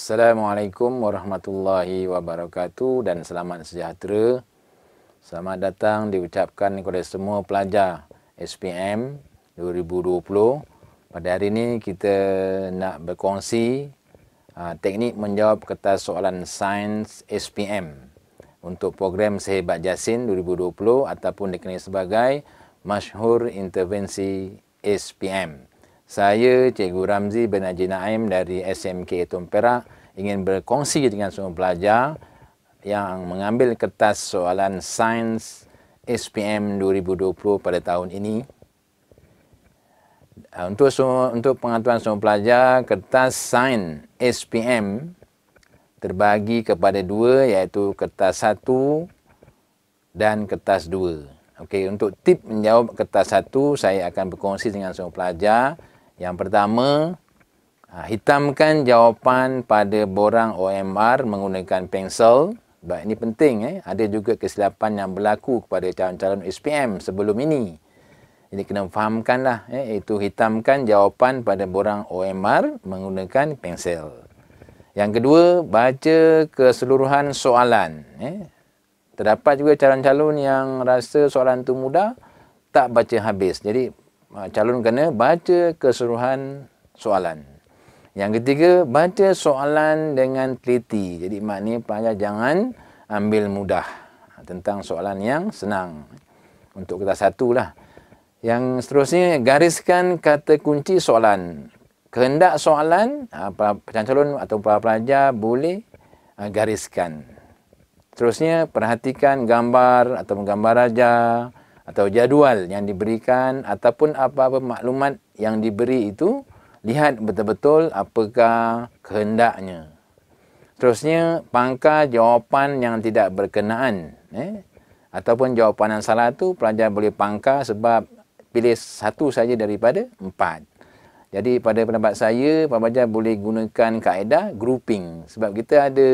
Assalamualaikum warahmatullahi wabarakatuh dan selamat sejahtera. Selamat datang diucapkan kepada semua pelajar SPM 2020. Pada hari ini kita nak berkongsi teknik menjawab kertas soalan sains SPM untuk program Sehebat Jasin 2020 ataupun dikenali sebagai Masyhur Intervensi SPM. Saya Cikgu Ramzi bin Haji Naim dari SMK Eton Perak ingin berkongsi dengan semua pelajar yang mengambil kertas soalan sains SPM 2020 pada tahun ini. Untuk pengetahuan semua pelajar, kertas sains SPM terbagi kepada dua, iaitu kertas 1 dan kertas 2. Okey, untuk tip menjawab kertas 1, saya akan berkongsi dengan semua pelajar. Yang pertama, hitamkan jawapan pada borang OMR menggunakan pensel. Sebab ini penting. Ada juga kesilapan yang berlaku kepada calon-calon SPM sebelum ini. Jadi kena fahamkanlah, iaitu hitamkan jawapan pada borang OMR menggunakan pensel. Yang kedua, baca keseluruhan soalan. Terdapat juga calon-calon yang rasa soalan itu mudah, tak baca habis. Jadi calon kena baca keseluruhan soalan. Yang ketiga, baca soalan dengan teliti. Jadi maknanya pelajar jangan ambil mudah tentang soalan yang senang. Untuk kertas 1 lah. Yang seterusnya, gariskan kata kunci soalan. Kehendak soalan, calon atau para pelajar boleh gariskan. Seterusnya, perhatikan gambar atau gambar raja atau jadual yang diberikan ataupun apa-apa maklumat yang diberi itu, lihat betul-betul apakah kehendaknya. Seterusnya, pangkal jawapan yang tidak berkenaan. Ataupun jawapan yang salah tu pelajar boleh pangkal sebab pilih satu saja daripada 4. Jadi pada pendapat saya, pelajar boleh gunakan kaedah grouping. Sebab kita ada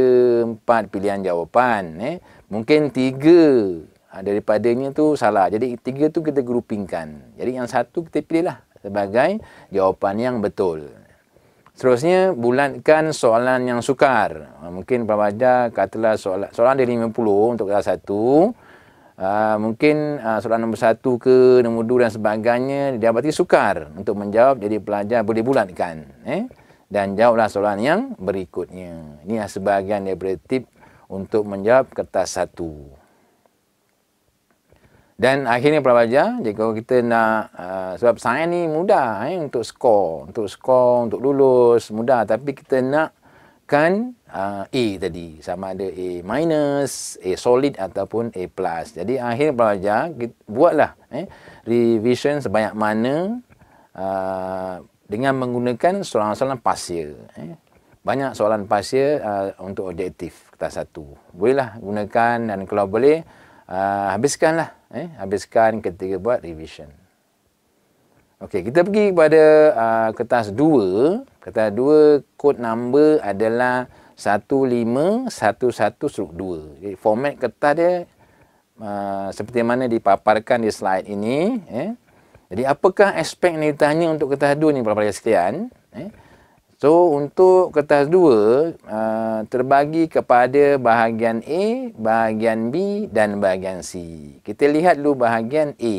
4 pilihan jawapan. Mungkin 3 daripadanya tu salah. Jadi 3 tu kita groupingkan. Jadi yang 1 kita pilihlah sebagai jawapan yang betul. Seterusnya, bulatkan soalan yang sukar. Mungkin pelajar katalah soalan ada 50 untuk kelas 1. Mungkin soalan nombor 1 ke nombor 2 dan sebagainya dia berarti sukar untuk menjawab. Jadi pelajar boleh bulatkan. Dan jawablah soalan yang berikutnya. Ini sebahagian daripada tip untuk menjawab kertas 1. Dan akhirnya pelajar, jika kita nak, sebab sains ni mudah untuk skor, untuk lulus, mudah. Tapi kita nakkan A tadi, sama ada A minus, A solid ataupun A plus. Jadi akhirnya pelajar, buatlah revision sebanyak mana dengan menggunakan soalan-soalan pasir. Banyak soalan pasir untuk objektif kertas 1. Bolehlah gunakan dan kalau boleh, habiskanlah. Habiskan ketika buat revision. Okey, kita pergi kepada kertas 2. Kertas 2, kod number adalah 1511/2. Jadi format kertas dia seperti mana dipaparkan di slide ini. Jadi apakah aspek yang ditanya untuk kertas 2 ni para-para sekalian? So, untuk kertas 2 terbagi kepada bahagian A, bahagian B dan bahagian C. Kita lihat dulu bahagian A.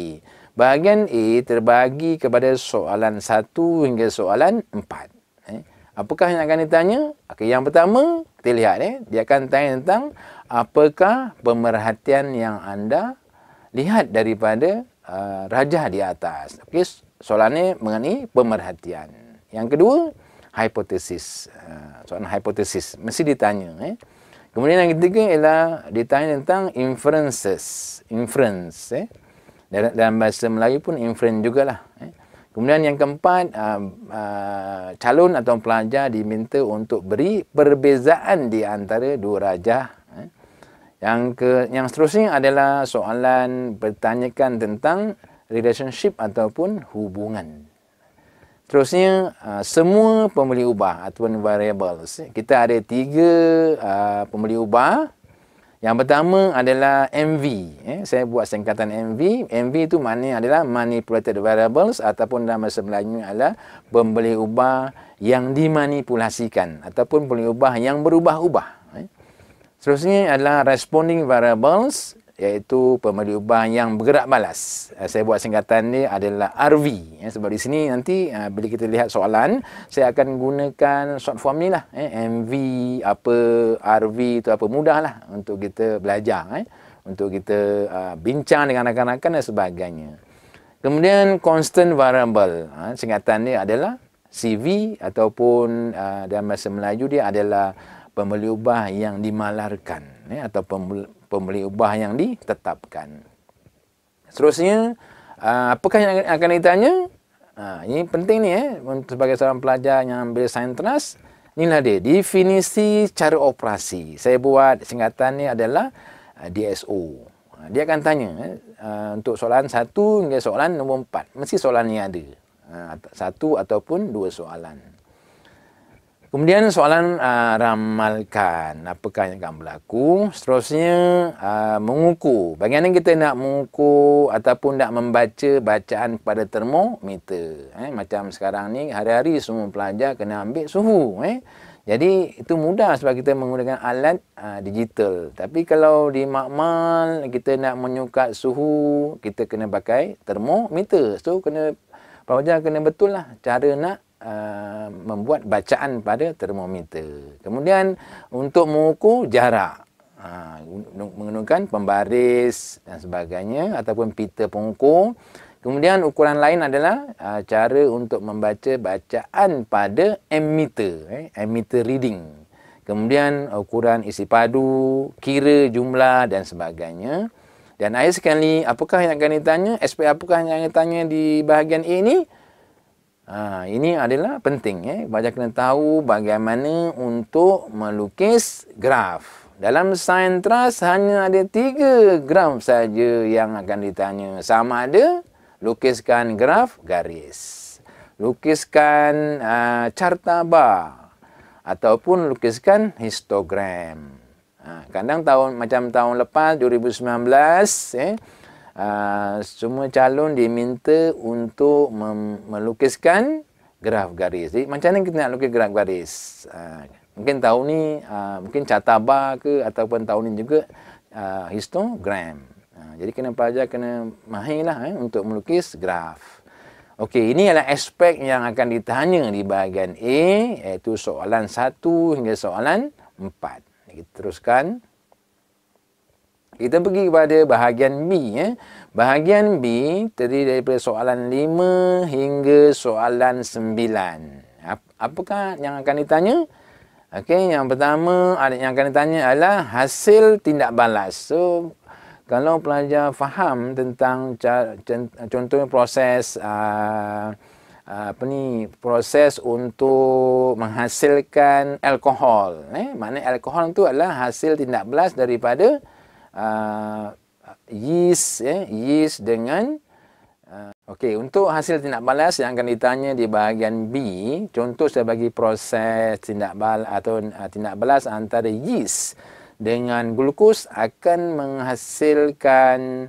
Bahagian A terbagi kepada soalan 1 hingga soalan 4. Apakah yang akan ditanya? Okay, yang pertama, kita lihat. Dia akan tanya tentang apakah pemerhatian yang anda lihat daripada rajah di atas. Okay, soalannya mengenai pemerhatian. Yang kedua, hipotesis. Soalan hipotesis mesti ditanya. Kemudian yang ketiga ialah ditanya tentang inferences. Inference. Dalam bahasa Melayu pun inference jugalah. Kemudian yang keempat, calon atau pelajar diminta untuk beri perbezaan di antara dua rajah. Yang seterusnya adalah soalan bertanyakan tentang relationship ataupun hubungan. Terusnya, semua pembeli ubah ataupun variables. Kita ada 3 pembeli ubah. Yang pertama adalah MV. Saya buat singkatan MV. MV itu maknanya adalah manipulated variables ataupun dalam bahasa Melayu adalah pembeli ubah yang dimanipulasikan ataupun pembeli ubah yang berubah-ubah. Seterusnya adalah responding variables, iaitu pemberi ubah yang bergerak balas. Saya buat singkatan ni adalah RV. Sebab di sini nanti bila kita lihat soalan, saya akan gunakan short form ni lah. MV, apa, RV itu apa, mudahlah untuk kita belajar. Untuk kita bincang dengan rakan-rakan dan sebagainya. Kemudian constant variable. Singkatan ni adalah CV ataupun dalam bahasa Melayu dia adalah pembeli ubah yang dimalarkan atau pembeli ubah yang ditetapkan. Seterusnya, apakah yang akan ditanya? Ini penting ni sebagai seorang pelajar yang ambil sains trans. Inilah dia, definisi cara operasi. Saya buat singkatan ni adalah DSO. Dia akan tanya untuk soalan 1 hingga soalan nombor 4. Mesti soalan ni ada. 1 ataupun 2 soalan. Kemudian soalan ramalkan apakah yang akan berlaku. Seterusnya mengukur. Bagaimana kita nak mengukur ataupun nak membaca bacaan pada termometer. Macam sekarang ni hari-hari semua pelajar kena ambil suhu. Jadi itu mudah sebab kita menggunakan alat digital. Tapi kalau di makmal kita nak menyukat suhu, kita kena pakai termometer. So pelajar kena betul lah cara nak membuat bacaan pada termometer. Kemudian untuk mengukur jarak, menggunakan pembaris dan sebagainya ataupun pita pengukur. Kemudian ukuran lain adalah cara untuk membaca bacaan pada ammeter, ammeter reading. Kemudian ukuran isi padu, kira jumlah dan sebagainya. Dan akhir sekali, apakah yang akan ditanya? Aspek apakah yang akan ditanya di bahagian A ini? Ini adalah penting. Pelajar kena tahu bagaimana untuk melukis graf. Dalam sains trans hanya ada 3 graf saja yang akan ditanya. Sama ada lukiskan graf garis, lukiskan carta bar, ataupun lukiskan histogram. Kadang macam tahun lepas 2019 semua calon diminta untuk melukiskan graf garis. Jadi macam mana kita nak lukis graf garis? Mungkin tahun ni mungkin carta bar ke, ataupun tahun ni juga histogram. Jadi pelajar kena mahirlah untuk melukis graf. Okey, ini adalah aspek yang akan ditanya di bahagian A, iaitu soalan 1 hingga soalan 4. Kita teruskan. Kita pergi kepada bahagian B. Bahagian B terdiri daripada soalan 5 hingga soalan 9. Apakah yang akan ditanya? Okey, yang pertama yang akan ditanya adalah hasil tindak balas. So, kalau pelajar faham tentang contohnya proses proses untuk menghasilkan alkohol. Maknanya alkohol itu adalah hasil tindak balas daripada yeast dengan okey, untuk hasil tindak balas yang akan ditanya di bahagian B, contoh saya bagi proses tindak balas atau tindak balas antara yeast dengan glukos akan menghasilkan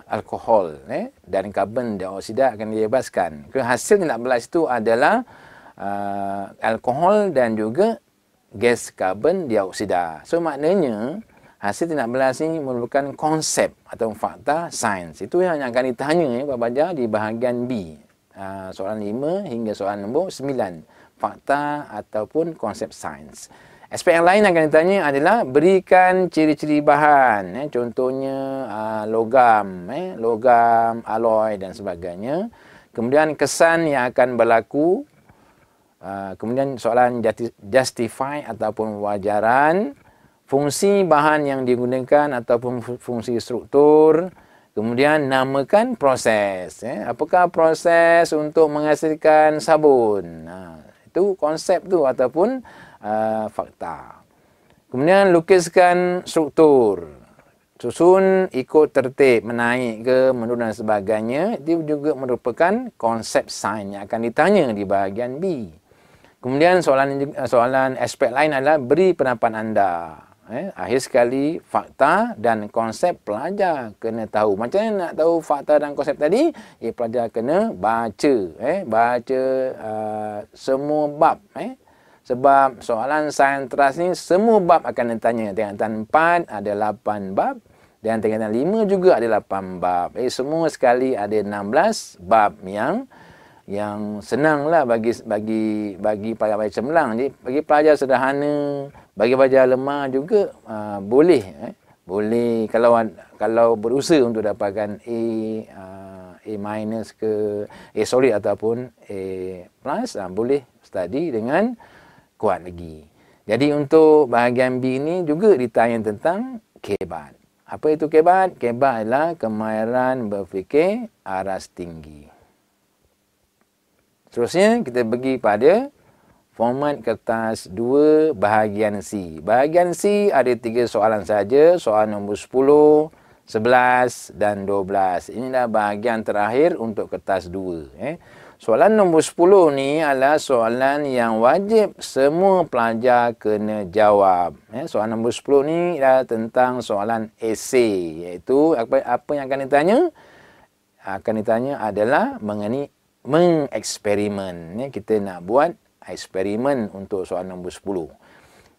alkohol dan karbon dioksida akan dibebaskan. Hasil tindak balas itu adalah alkohol dan juga gas karbon dioksida. So maknanya hasil tindak balas ini merupakan konsep atau fakta sains. Itu yang akan ditanya Pak Bajar di bahagian B. Soalan 5 hingga soalan nombor 9. Fakta ataupun konsep sains. Aspek yang lain akan ditanya adalah berikan ciri-ciri bahan. Contohnya logam, logam, alloy dan sebagainya. Kemudian kesan yang akan berlaku. Kemudian soalan justify ataupun wajaran. Fungsi bahan yang digunakan ataupun fungsi struktur. Kemudian namakan proses. Apakah proses untuk menghasilkan sabun? Itu konsep tu ataupun fakta. Kemudian lukiskan struktur. Susun ikut tertib, menaik ke, menurun dan sebagainya. Itu juga merupakan konsep sains yang akan ditanya di bahagian B. Kemudian soalan aspek lain adalah beri pendapat anda. Akhir sekali, fakta dan konsep pelajar kena tahu. Macam mana nak tahu fakta dan konsep tadi? Pelajar kena baca. Baca semua bab. Sebab soalan sains teras ni, semua bab akan ditanya. Tingkatan 4 ada 8 bab. Dan tingkatan 5 juga ada 8 bab. Semua sekali ada 16 bab yang senanglah bagi pelajar cemerlang. Jadi bagi pelajar sederhana, bagi pelajar lemah juga boleh kalau berusaha untuk dapatkan A minus ke A solid ataupun A plus, boleh study dengan kuat lagi. Jadi untuk bahagian B ni juga ditanya tentang kebat. Apa itu kebat? Kebat adalah kemahiran berfikir aras tinggi. Seterusnya kita pergi pada format kertas 2 bahagian C. Bahagian C ada 3 soalan saja, soalan nombor 10, 11 dan 12. Inilah bahagian terakhir untuk kertas 2. Soalan nombor 10 ni adalah soalan yang wajib semua pelajar kena jawab. Soalan nombor 10 ni adalah tentang soalan esei, iaitu apa yang akan ditanya? Akan ditanya adalah mengenai mengeksperimen. Kita nak buat eksperimen untuk soalan nombor 10.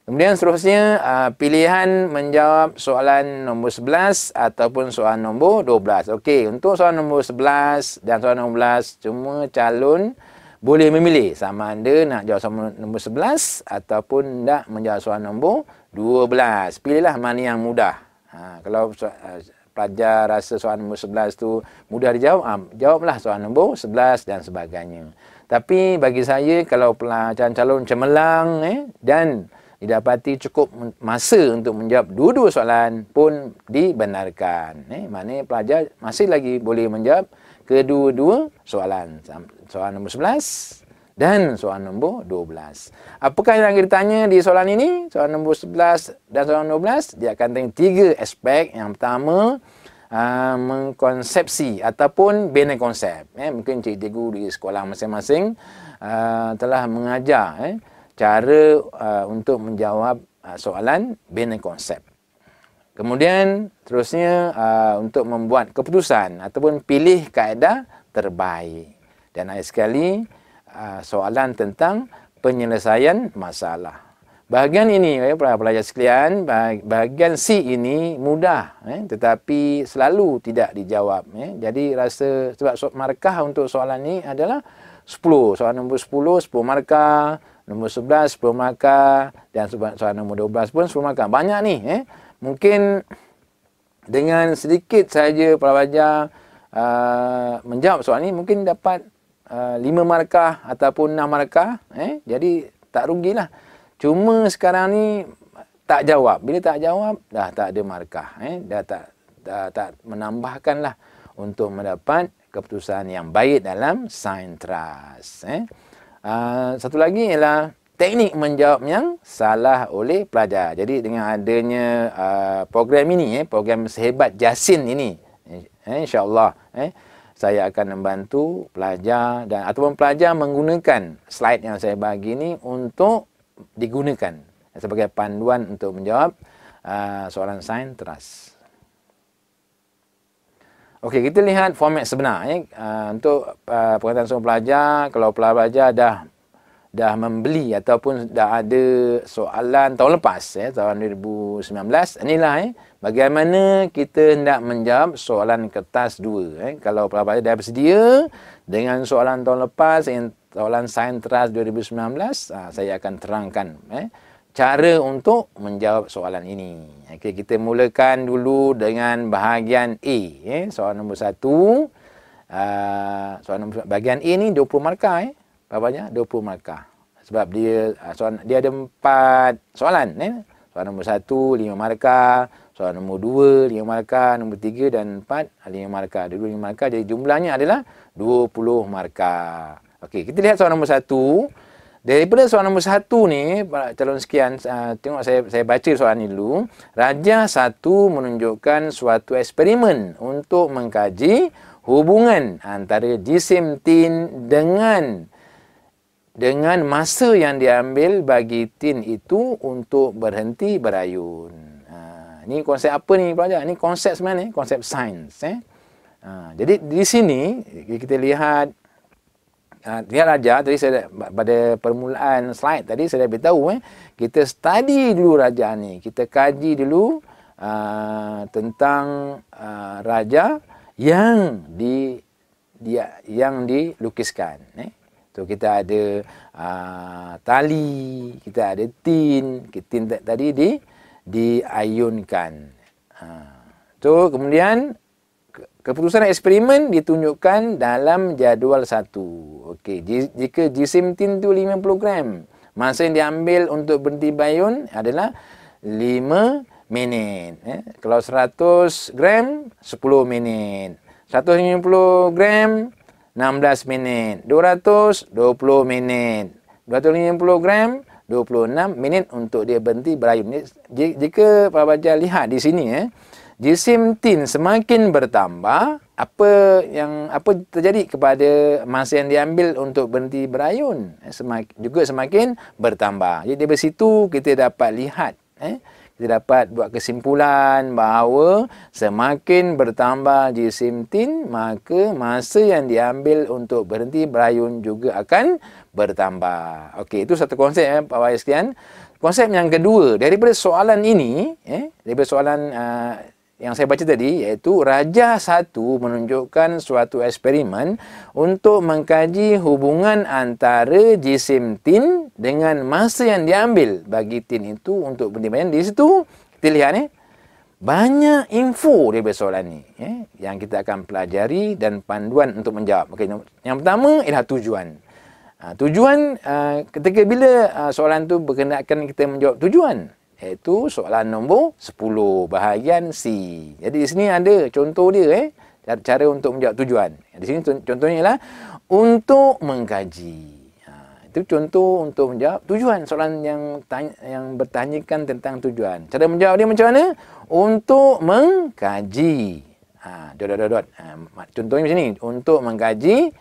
Kemudian seterusnya pilihan menjawab soalan nombor 11 ataupun soalan nombor 12. Okey, untuk soalan nombor 11 dan soalan nombor 12 cuma calon boleh memilih sama ada nak jawab soalan nombor 11 ataupun nak menjawab soalan nombor 12. Pilihlah mana yang mudah. Kalau pelajar rasa soalan nombor 11 tu mudah dijawab, jawablah soalan nombor 11 dan sebagainya. Tapi bagi saya, kalau pelajar calon cemerlang dan didapati cukup masa untuk menjawab dua-dua soalan pun dibenarkan. Maknanya pelajar masih lagi boleh menjawab kedua-dua soalan. Soalan nombor 11 dan soalan nombor 12. Apakah yang akan ditanya di soalan ini? Soalan nombor 11 dan soalan 12, dia akan tanya 3 aspek. Yang pertama, mengkonsepsi ataupun bina konsep. Mungkin cikgu di sekolah masing-masing telah mengajar cara untuk menjawab soalan bina konsep. Kemudian terusnya untuk membuat keputusan ataupun pilih kaedah terbaik. Dan akhir sekali soalan tentang penyelesaian masalah. Bahagian ini, para pelajar sekalian, bahagian C ini mudah, tetapi selalu tidak dijawab. Jadi rasa sebab markah untuk soalan ini adalah 10. Soalan nombor 10, 10 markah. Nombor 11, 10 markah. Dan soalan nombor 12 pun 10 markah. Banyak ni. Mungkin dengan sedikit saja pelajar menjawab soalan ini, mungkin dapat 5 markah ataupun 6 markah. Jadi tak rugilah. Cuma sekarang ni tak jawab. Bila tak jawab, dah tak ada markah. Dah tak menambahkanlah untuk mendapat keputusan yang baik dalam sains teras. Satu lagi ialah teknik menjawab yang salah oleh pelajar. Jadi dengan adanya program ini, program Sehebat Jasin ini, insya-Allah saya akan membantu pelajar dan ataupun pelajar menggunakan slide yang saya bagi ini untuk digunakan sebagai panduan untuk menjawab soalan sains teras. Okey, kita lihat format sebenar. Untuk pengetahuan semua pelajar, kalau pelajar dah membeli ataupun dah ada soalan tahun lepas, tahun 2019, inilah bagaimana kita hendak menjawab soalan kertas 2. Kalau pelajar dah bersedia dengan soalan tahun lepas, soalan sains teras 2019, saya akan terangkan cara untuk menjawab soalan ini. Okay, kita mulakan dulu dengan bahagian A. Soalan nombor 1. Bahagian A ni 20 markah. Berapa 20 markah. Sebab dia ada 4 soalan. Soalan nombor 1, 5 markah. Soalan nombor 2, 5 markah. Nombor 3 dan 4, 5 markah. Dulu 5 markah. Jadi jumlahnya adalah 20 markah. Okey, kita lihat soalan nombor 1. Daripada soalan nombor 1 ni, calon sekian, tengok saya baca soalan ni dulu. Rajah 1 menunjukkan suatu eksperimen untuk mengkaji hubungan antara jisim tin dengan dengan masa yang diambil bagi tin itu untuk berhenti berayun. Ni konsep apa ni pelajar? Ni konsep sebenarnya, konsep sains. Jadi di sini kita lihat raja tadi saya pada permulaan slide tadi saya dah beritahu kita study dulu raja ni, kita kaji dulu tentang raja yang dilukiskan. So kita ada tali, kita ada tin, tin tadi diayunkan. So kemudian keputusan eksperimen ditunjukkan dalam jadual 1. Okey, jika jisim tin tu 50 gram, masa yang diambil untuk berhenti berayun adalah 5 minit. Kalau 100 gram 10 minit. 150 gram 16 minit. 200 20 minit. 250 gram 26 minit untuk dia berhenti berayun. Jika para pelajar lihat di sini jisim tin semakin bertambah, apa terjadi kepada masa yang diambil untuk berhenti berayun semakin bertambah. Jadi dari situ kita dapat lihat kita dapat buat kesimpulan bahawa semakin bertambah jisim tin, maka masa yang diambil untuk berhenti berayun juga akan bertambah. Okey, itu satu konsep Pak Wahai sekalian. Konsep yang kedua, daripada soalan ini, daripada soalan yang saya baca tadi, iaitu Raja 1 menunjukkan suatu eksperimen untuk mengkaji hubungan antara jisim tin dengan masa yang diambil bagi tin itu untuk berhenti berayun. Di situ kita lihat banyak info daripada soalan ni yang kita akan pelajari dan panduan untuk menjawab. Okay, yang pertama ialah tujuan. Tujuan ketika bila soalan tu berkenaan kita menjawab tujuan, iaitu soalan nombor 10 bahagian C. Jadi di sini ada contoh dia cara untuk menjawab tujuan. Di sini contohnya ialah untuk mengkaji. Itu contoh untuk menjawab tujuan, soalan yang bertanyakan tentang tujuan. Cara menjawab dia macam mana? Untuk mengkaji. Contohnya macam ni, untuk mengkaji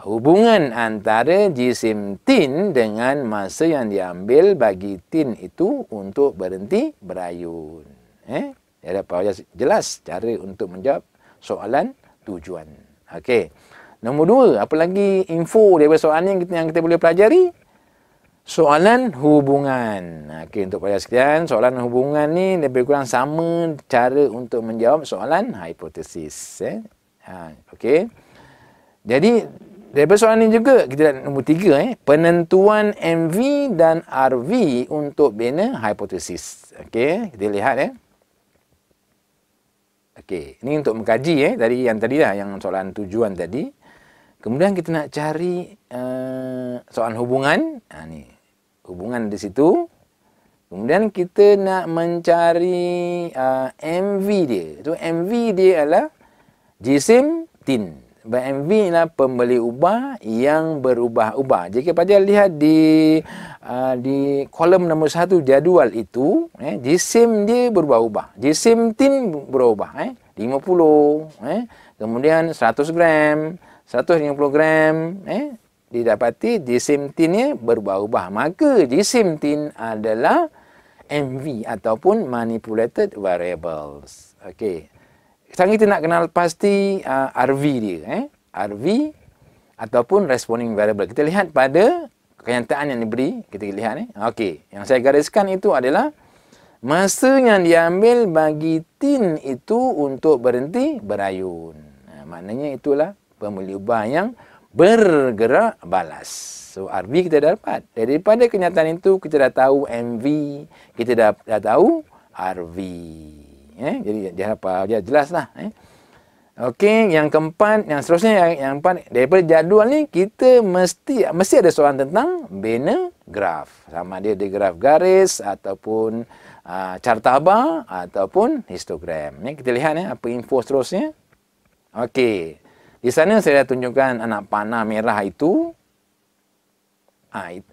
hubungan antara jisim tin dengan masa yang diambil bagi tin itu untuk berhenti berayun. Ya, dapat jelas cara untuk menjawab soalan tujuan. Okey. Nombor 2, apa lagi info daripada soalan yang kita boleh pelajari? Soalan hubungan. Okey, untuk pelajar sekalian, soalan hubungan ni lebih kurang sama cara untuk menjawab soalan hipotesis. Okey. Jadi daripada soalan ini juga kita lihat nombor 3 penentuan MV dan RV untuk bina hipotesis. Okey, kita lihat Okey, ini untuk mengkaji tadi yang soalan tujuan tadi. Kemudian kita nak cari soalan hubungan. Ni hubungan di situ. Kemudian kita nak mencari MV dia. Itu MV dia adalah jisim tin. MV adalah pembeli ubah yang berubah-ubah. Jika pelajar lihat di kolom nombor 1 jadual itu, jisim dia berubah-ubah. Jisim tin berubah. 50, kemudian 100 gram, 150 gram, didapati jisim tinnya berubah-ubah. Maka jisim tin adalah MV ataupun manipulated variables. Okey. Sekarang kita nak kenal pasti RV dia. RV ataupun responding variable. Kita lihat pada kenyataan yang diberi. Kita lihat Okey. Yang saya gariskan itu adalah masa yang diambil bagi tin itu untuk berhenti berayun. Maknanya itulah pembeli ubah yang bergerak balas. So RV kita dah dapat. Daripada kenyataan itu kita dah tahu MV, kita dah tahu RV. Jadi dia jelaslah. Okey, yang keempat, yang seterusnya yang empat, daripada jadual ni kita mesti ada soalan tentang bina graf. Sama dia graf garis ataupun carta bar ataupun histogram. Kita lihat apa info seterusnya. Okey. Di sana saya dah tunjukkan anak panah merah itu.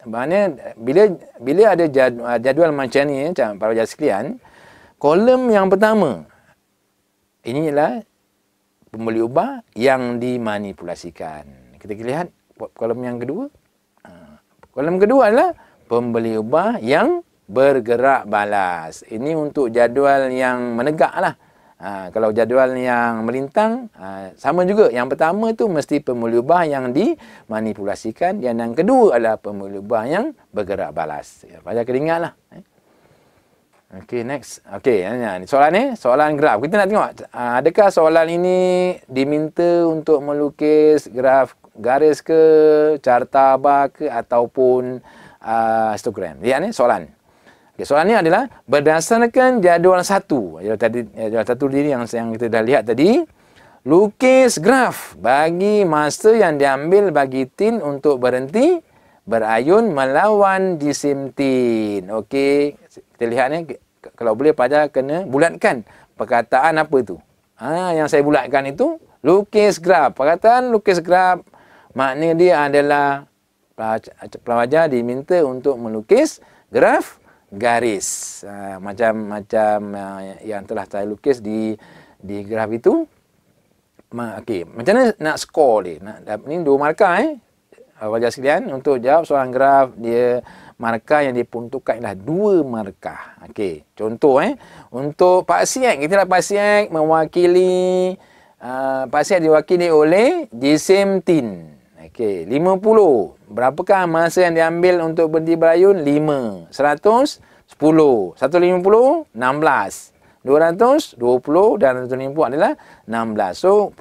Maknanya bila ada jadual macam ni para pelajar sekalian, kolom yang pertama ini adalah pembeli ubah yang dimanipulasikan. Kita lihat kolom yang kedua, Kolom kedua adalah pembeli ubah yang bergerak balas. Ini untuk jadual yang menegak lah. Kalau jadual yang melintang, sama juga. Yang pertama tu mesti pembeli ubah yang dimanipulasikan. Yang kedua adalah pembeli ubah yang bergerak balas. Pelajar kena ingat lah. Okey, next. Okey, soalan ni, soalan graf. Kita nak tengok, adakah soalan ini diminta untuk melukis graf garis ke, carta bar ke, ataupun histogram. Lihat ni soalan. Okay, soalan ni adalah berdasarkan jadual 1. Jadual 1 tadi yang kita dah lihat tadi. Lukis graf bagi masa yang diambil bagi tin untuk berhenti berayun melawan jisim tin. Okey, kita lihat ni. Kalau boleh pelajar kena bulatkan perkataan apa tu. Yang saya bulatkan itu lukis graf. Perkataan lukis graf makna dia adalah pelajar diminta untuk melukis graf garis. Macam yang telah saya lukis di graf itu. Okey, macam mana nak skor dia? Ni 2 markah pelajar sekalian, untuk jawab soalan graf, dia markah yang diperuntukkan ialah 2 markah. Okey, contoh untuk Pak Siak, kita Pak Siak mewakili Pak Siak diwakili oleh jisim tin. Okey, 50. Berapakah masa yang diambil untuk berhenti berayun? 5. 100, 10. 150, 16. 200, 20 dan 150 adalah 16. So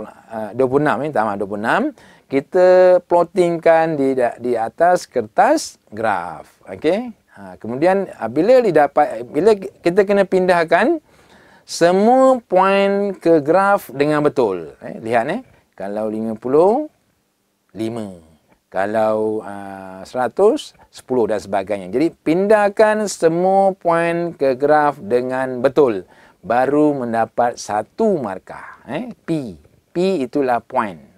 26 tambah 26. Kita plottingkan di atas kertas graf. Okey. Kemudian bila kita kena pindahkan semua poin ke graf dengan betul. Lihat ni, kalau 50, 5. Kalau 100, 10 dan sebagainya. Jadi pindahkan semua poin ke graf dengan betul. Baru mendapat 1 markah. P. P itulah poin.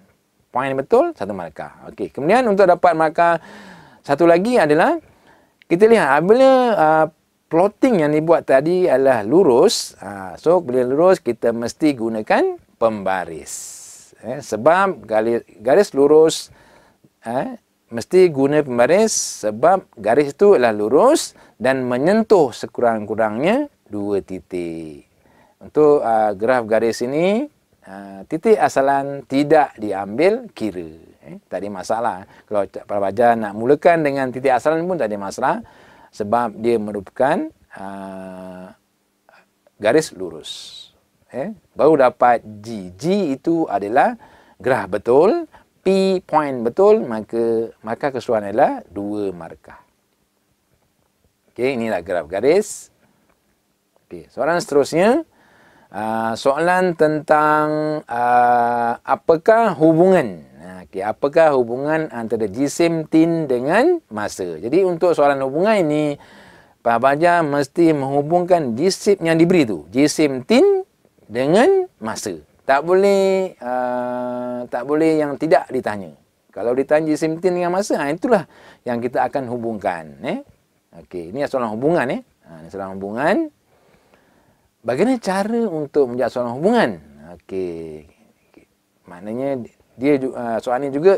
Poin betul, 1 markah. Okey. Kemudian untuk dapat markah satu lagi adalah, kita lihat apabila plotting yang dibuat tadi adalah lurus. So bila lurus kita mesti gunakan pembaris. Sebab garis lurus mesti guna pembaris sebab garis itu adalah lurus dan menyentuh sekurang-kurangnya 2 titik. Untuk graf garis ini, titik asalan tidak diambil kira. Tak ada masalah. Kalau para pelajar nak mulakan dengan titik asalan pun tak ada masalah sebab dia merupakan garis lurus. Baru dapat G. G itu adalah graf betul. P point betul, maka keseluruhan adalah 2 markah. Okey, inilah graf garis. Okey, soalan seterusnya, soalan tentang apakah hubungan apakah hubungan antara jisim tin dengan masa. Jadi untuk soalan hubungan ini, para pelajar mesti menghubungkan jisim yang diberi tu, jisim tin dengan masa. Tak boleh yang tidak ditanya. Kalau ditanya jisim tin dengan masa, itulah yang kita akan hubungkan. Okey, ini soalan hubungan. Ini soalan hubungan. Bagaimana cara untuk menjawab soalan hubungan? Okey. Maknanya dia soalan ini juga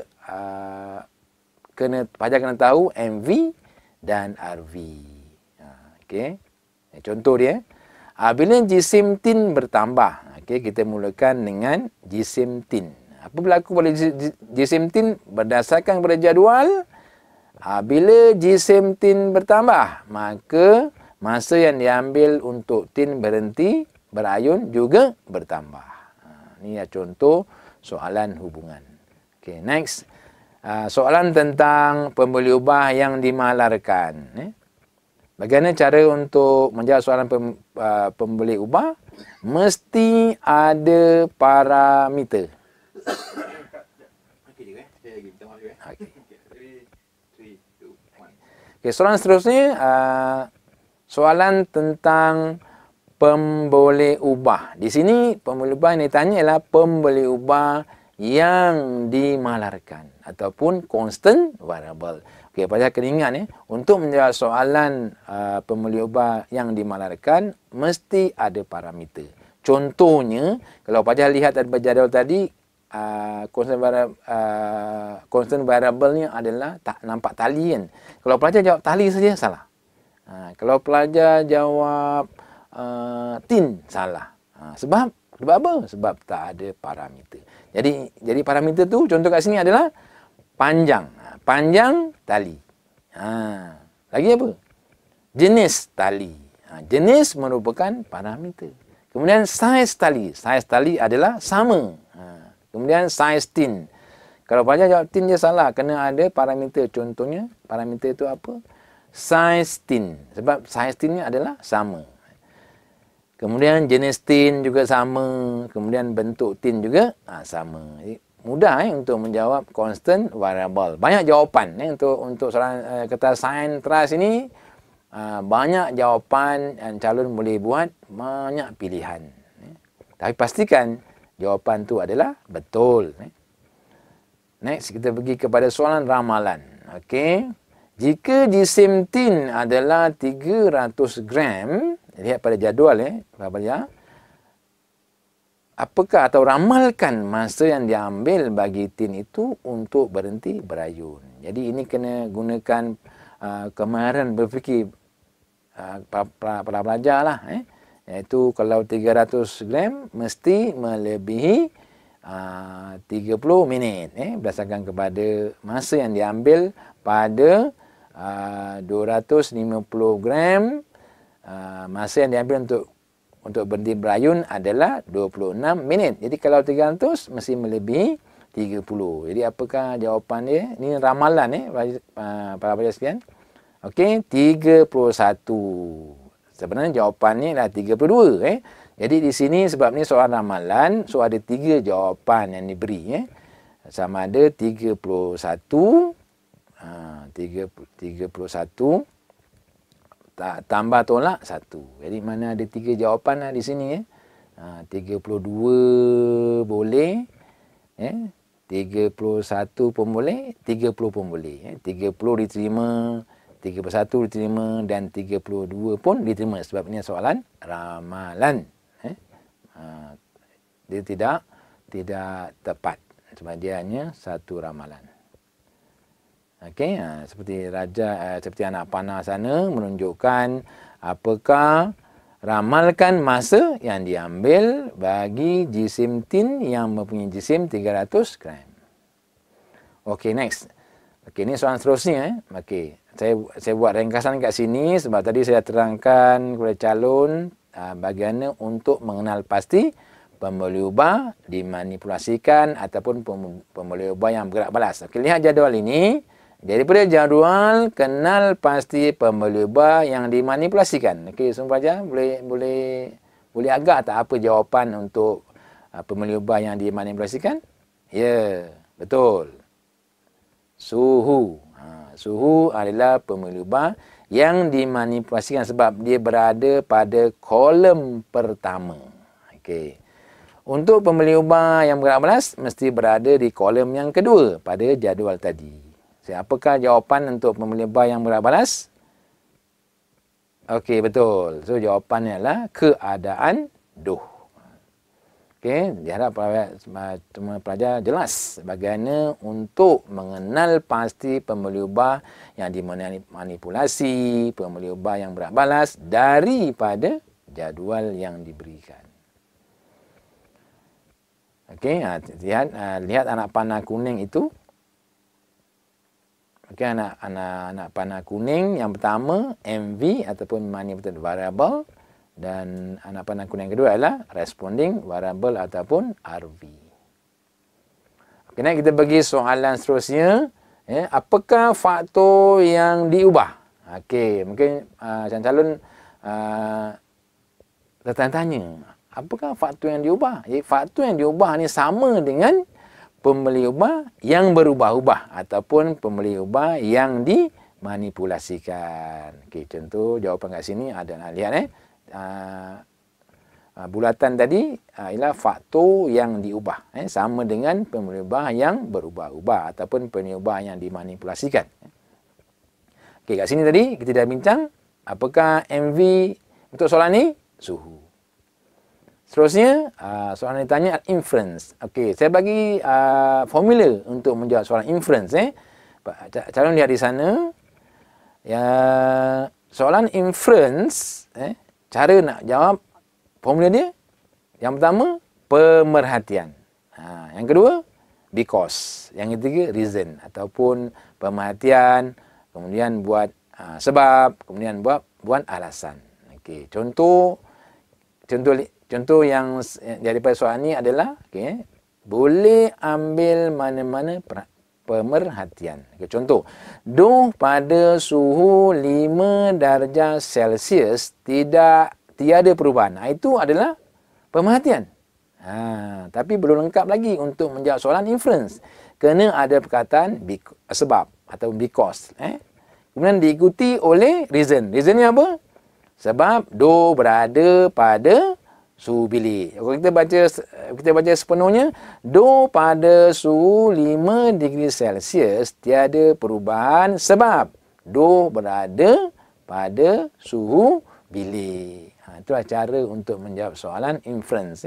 pelajar kena tahu MV dan RV. Okey. Contoh dia, bila jisim tin bertambah, okey, kita mulakan dengan jisim tin. Apa berlaku pada jisim tin berdasarkan pada jadual? Bila jisim tin bertambah, maka masa yang diambil untuk tin berhenti berayun juga bertambah. Ini contoh soalan hubungan. Okay, next. Soalan tentang pembeli ubah yang dimalarkan. Bagaimana cara untuk menjawab soalan pembeli ubah? Mesti ada parameter. Okay, soalan seterusnya, soalan tentang pembeli ubah. Di sini pembeli ubah yang ditanya ialah pembeli ubah yang dimalarkan ataupun constant variable. Okey, pelajar kena ingat untuk menjawab soalan pembeli ubah yang dimalarkan mesti ada parameter. Contohnya, kalau pelajar lihat daripada jadual tadi, constant variable ni adalah tak nampak tali kan. Kalau pelajar jawab tali saja salah. Kalau pelajar jawab tin salah. Sebab apa? Sebab tak ada parameter. Jadi parameter tu contoh kat sini adalah panjang. Panjang tali. Lagi apa? Jenis tali. Jenis merupakan parameter. Kemudian saiz tali. Saiz tali adalah sama. Kemudian saiz tin. Kalau pelajar jawab tin dia salah. Kena ada parameter. Contohnya, parameter itu apa? Saiz tin. Sebab saiz tin adalah sama. Kemudian jenis tin juga sama. Kemudian bentuk tin juga sama. Jadi, mudah untuk menjawab constant variable. Banyak jawapan untuk soalan kertas sains teras ini. Banyak jawapan yang calon boleh buat. Banyak pilihan. Tapi pastikan jawapan tu adalah betul. Next, kita pergi kepada soalan ramalan. Okey. Jika jisim tin adalah 300 gram, lihat pada jadual apakah atau ramalkan masa yang diambil bagi tin itu untuk berhenti berayun. Jadi ini kena gunakan kemahiran berfikir para pelajar lah. Iaitu kalau 300 gram mesti melebihi 30 minit. Berdasarkan kepada masa yang diambil pada 250 gram. Masa yang diambil untuk berhenti berayun adalah 26 minit. Jadi kalau 300 mesti melebihi 30. Jadi apakah jawapan dia? Ini ramalan para pelajar sekalian. Okey, 31. Sebenarnya jawapannya adalah 32. Jadi di sini sebab ni soal ramalan, so ada 3 jawapan yang diberi. Sama ada 31, 31 tambah tolak 1. Jadi mana ada 3 jawapan lah di sini. 32 boleh. 31 pun boleh. 30 pun boleh. 30 diterima. 31 diterima dan 32 pun diterima sebab ini soalan ramalan. Dia tidak tepat sebab dia hanya satu ramalan. Okey, seperti anak panah sana menunjukkan apakah ramalkan masa yang diambil bagi jisim tin yang mempunyai jisim 300 gram. Okey, next. Okey, ini soalan seterusnya. Okey, saya buat ringkasan kat sini sebab tadi saya terangkan kepada calon bagaimana untuk mengenal pasti pembeli ubah dimanipulasikan ataupun pembeli ubah yang bergerak balas. Okey, lihat jadual ini. Daripada jadual kenal pasti pembeli ubah yang dimanipulasikan. Okey, semua pelajar boleh agak tak apa jawapan untuk pembeli ubah yang dimanipulasikan? Ya, betul. Suhu. Suhu adalah pembeli ubah yang dimanipulasikan sebab dia berada pada kolom pertama. Okey. Untuk pembeli ubah yang bergerak balas mesti berada di kolom yang kedua pada jadual tadi. Apakah jawapan untuk pembeli ubah yang bergerak balas? Okey, betul. So jawapannya adalah keadaan duh. Okey, diharap semua pelajar jelas bagaimana untuk mengenal pasti pembeli ubah yang dimanipulasi, pembeli ubah yang bergerak balas daripada jadual yang diberikan. Okey, lihat anak panah kuning itu. Okey, anak panah kuning yang pertama MV ataupun manipulated variable. Dan anak panah kuning yang kedua adalah responding variable ataupun RV. Okey, kita pergi soalan seterusnya. Apakah faktor yang diubah? Okey, mungkin calon tertanya-tanya. Apakah faktor yang diubah? Jadi, faktor yang diubah ni sama dengan pembeli ubah yang berubah-ubah ataupun pembeli ubah yang dimanipulasikan. Okey, contoh jawapan kat sini ada nak lihat bulatan tadi ialah faktor yang diubah sama dengan pembeli ubah yang berubah-ubah ataupun pembeli ubah yang dimanipulasikan. Okey, kat sini tadi kita dah bincang apakah MV untuk soalan ni? Suhu. Seterusnya, soalan yang ditanya inference. Okey, saya bagi formula untuk menjawab soalan inference. Calon lihat di sana. Ya, soalan inference, cara nak jawab formula dia. Yang pertama, pemerhatian. Yang kedua, because. Yang ketiga, reason ataupun pemerhatian, kemudian buat sebab, kemudian buat alasan. Okey, contoh yang daripada soalan ni adalah boleh ambil mana-mana pemerhatian. Okay, contoh, doh pada suhu 5 darjah Celsius tiada perubahan. Itu adalah pemerhatian. Tapi belum lengkap lagi untuk menjawab soalan inference. Kena ada perkataan sebab atau because. Kemudian diikuti oleh reason. Reasonnya apa? Sebab doh berada pada suhu bilik. Kalau kita baca sepenuhnya, doh pada suhu 5 degree Celsius tiada perubahan sebab doh berada pada suhu bilik. Itulah cara untuk menjawab soalan inference.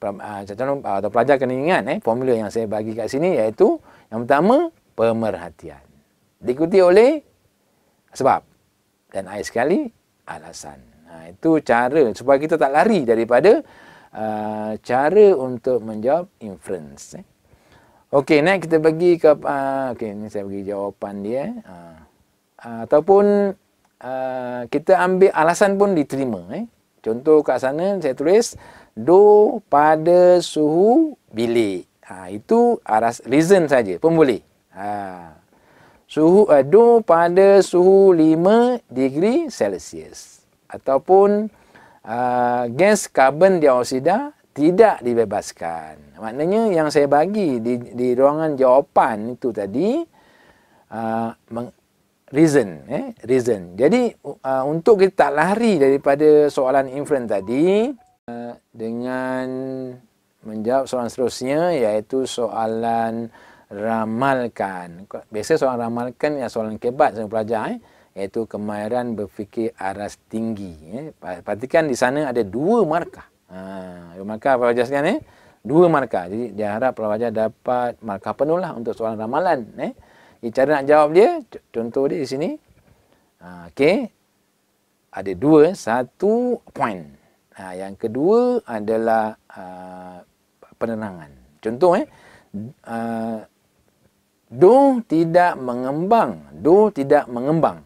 Calon atau pelajar kena ingat formula yang saya bagi kat sini, iaitu yang pertama, pemerhatian. Diikuti oleh sebab. Dan akhir sekali, alasan. Itu cara supaya kita tak lari daripada cara untuk menjawab inference. Okey, next kita bagi ke ini saya bagi jawapan dia. Ataupun kita ambil alasan pun diterima. Contoh kat sana saya tulis doh pada suhu bilik. Itu reason saja pun boleh. Doh pada suhu 5 degree Celsius. Ataupun gas karbon dioksida tidak dibebaskan. Maknanya yang saya bagi di ruangan jawapan itu tadi reason. Jadi untuk kita tak lari daripada soalan inference tadi, dengan menjawab soalan seterusnya, iaitu soalan ramalkan. Biasa soalan ramalkan yang soalan kebat saya pelajar, iaitu kemahiran berfikir aras tinggi. Perhatikan di sana ada 2 markah. 2 markah pelajar sekalian. 2 markah. Jadi dia harap pelajar dapat markah penuh lah untuk soalan ramalan. Cara nak jawab dia, contoh dia di sini. Okey. Ada 2, 1 point. Yang kedua adalah penerangan. Contoh doh tidak mengembang. Doh tidak mengembang.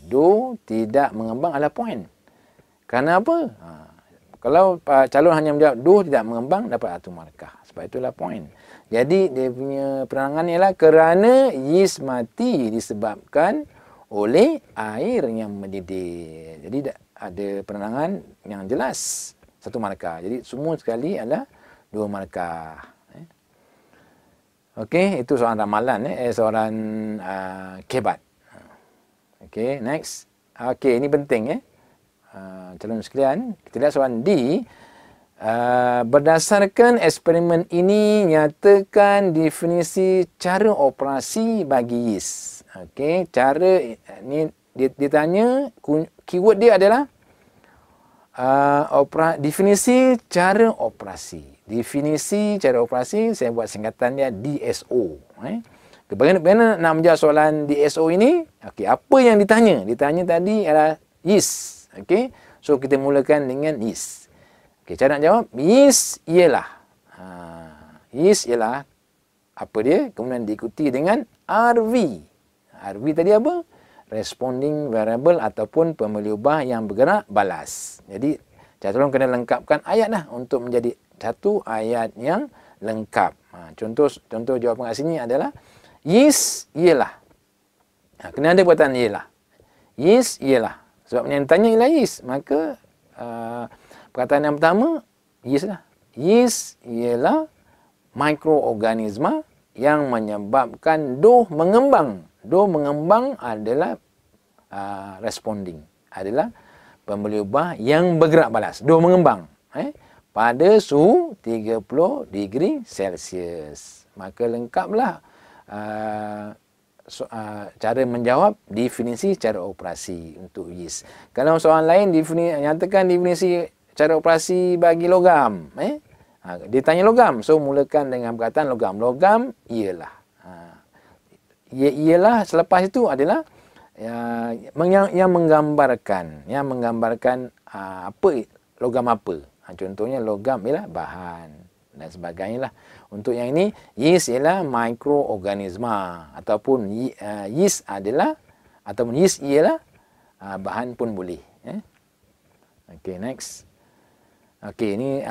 Doh tidak mengembang adalah point. Kerana apa? Kalau calon hanya menjawab doh tidak mengembang, dapat 1 markah. Sebab itulah point. Jadi dia punya penerangan ialah kerana yeast mati disebabkan oleh air yang mendidih. Jadi ada penerangan yang jelas, 1 markah. Jadi semua sekali adalah 2 markah. Okey, itu soalan ramalan, soalan kebat. Okey, next. Okey, ini penting calon sekalian. Kita lihat soalan D. Berdasarkan eksperimen ini, nyatakan definisi cara operasi bagi yeast. Okey, cara ni dia tanya, keyword dia adalah definisi cara operasi. Definisi cara operasi, saya buat singkatan dia DSO. Bagaimana nak menjawab soalan DSO ini? Okey, apa yang ditanya? Ditanya tadi adalah yeast. Okey, so kita mulakan dengan yeast. Okey, cara nak jawab, yeast ialah apa dia? Kemudian diikuti dengan RV. RV tadi apa? Responding variable ataupun pembeli ubah yang bergerak balas. Jadi, calon kena lengkapkan ayat lah untuk menjadi satu ayat yang lengkap. Contoh jawapan kat sini adalah yeast ialah. Kena ada perkataan ialah. Yeast ialah. Sebab yang tanya ialah yeast. Maka perkataan yang pertama, yeast lah. Yeast ialah mikroorganisma yang menyebabkan doh mengembang. Doh mengembang adalah responding. Adalah pembeli ubah yang bergerak balas. Doh mengembang. Pada suhu 30 degree Celsius. Maka lengkaplah cara menjawab definisi cara operasi untuk yeast. Kalau soalan lain nyatakan definisi cara operasi bagi logam. Dia tanya logam. So, mulakan dengan perkataan logam. Logam ialah. Ialah selepas itu adalah yang menggambarkan. Yang menggambarkan apa logam apa. Contohnya logam ialah bahan dan sebagainya lah. Untuk yang ini, yeast ialah mikroorganisma. Ataupun yeast ialah bahan pun boleh. Okey, next. Okey, ini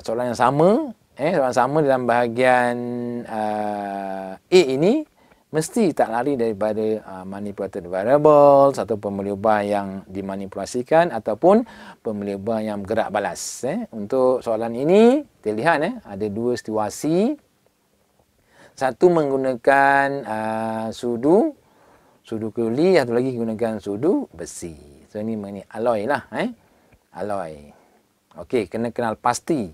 soalan yang sama. Soalan sama dalam bahagian A ini mesti tak lari daripada manipulated variables atau pemilih ubah yang dimanipulasikan ataupun pemilih ubah yang bergerak balas. Untuk soalan ini, kita lihat ada dua situasi. Satu menggunakan sudu keluli, satu lagi menggunakan sudu besi. So, ini mengenai alloy lah. Alloy. Okey, kena kenal pasti.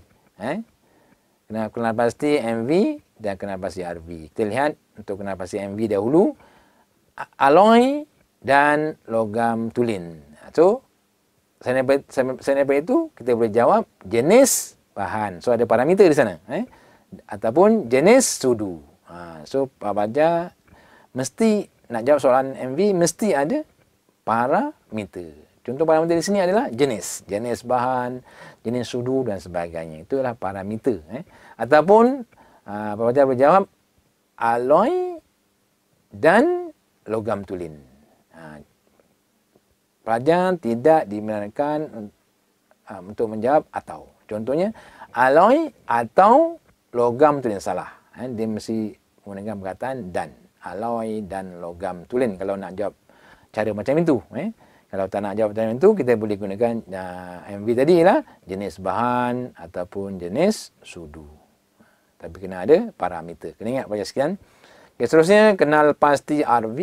Kenal pasti MV dan kenal pasti RV. Kita lihat untuk kenal pasti MV dahulu. Alloy dan logam tulen. So, selain daripada itu, kita boleh jawab jenis bahan. So, ada parameter di sana. Ataupun jenis sudu. So, Pak Baja mesti nak jawab soalan MV, mesti ada parameter. Contoh parameter di sini adalah jenis bahan, jenis sudu dan sebagainya. Itulah parameter. Ataupun Pak Baja boleh jawab alloy dan logam tulen. Pelajar tidak dibenarkan untuk menjawab atau. Contohnya alloy atau logam tulen salah. Dia mesti menggunakan perkataan dan. Alloy dan logam tulen kalau nak jawab cara macam itu. Kalau tak nak jawab macam itu, kita boleh gunakan MV tadi lah, jenis bahan ataupun jenis sudu. Tapi kena ada parameter. Kena ingat pada sekian. Okay, seterusnya, kenal pasti RV.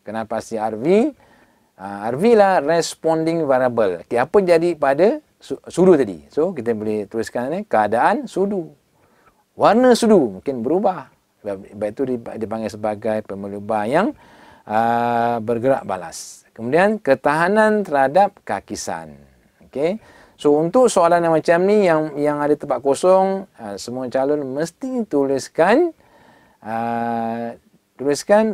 Kenal pasti RV. RV lah responding variable. Okay, apa jadi pada sudu tadi? So, kita boleh tuliskan keadaan sudu. Warna sudu mungkin berubah. Sebab itu dipanggil sebagai pemilih ubah yang bergerak balas. Kemudian ketahanan terhadap kakisan. Okey. So untuk soalan yang macam ni yang ada tempat kosong, semua calon mesti tuliskan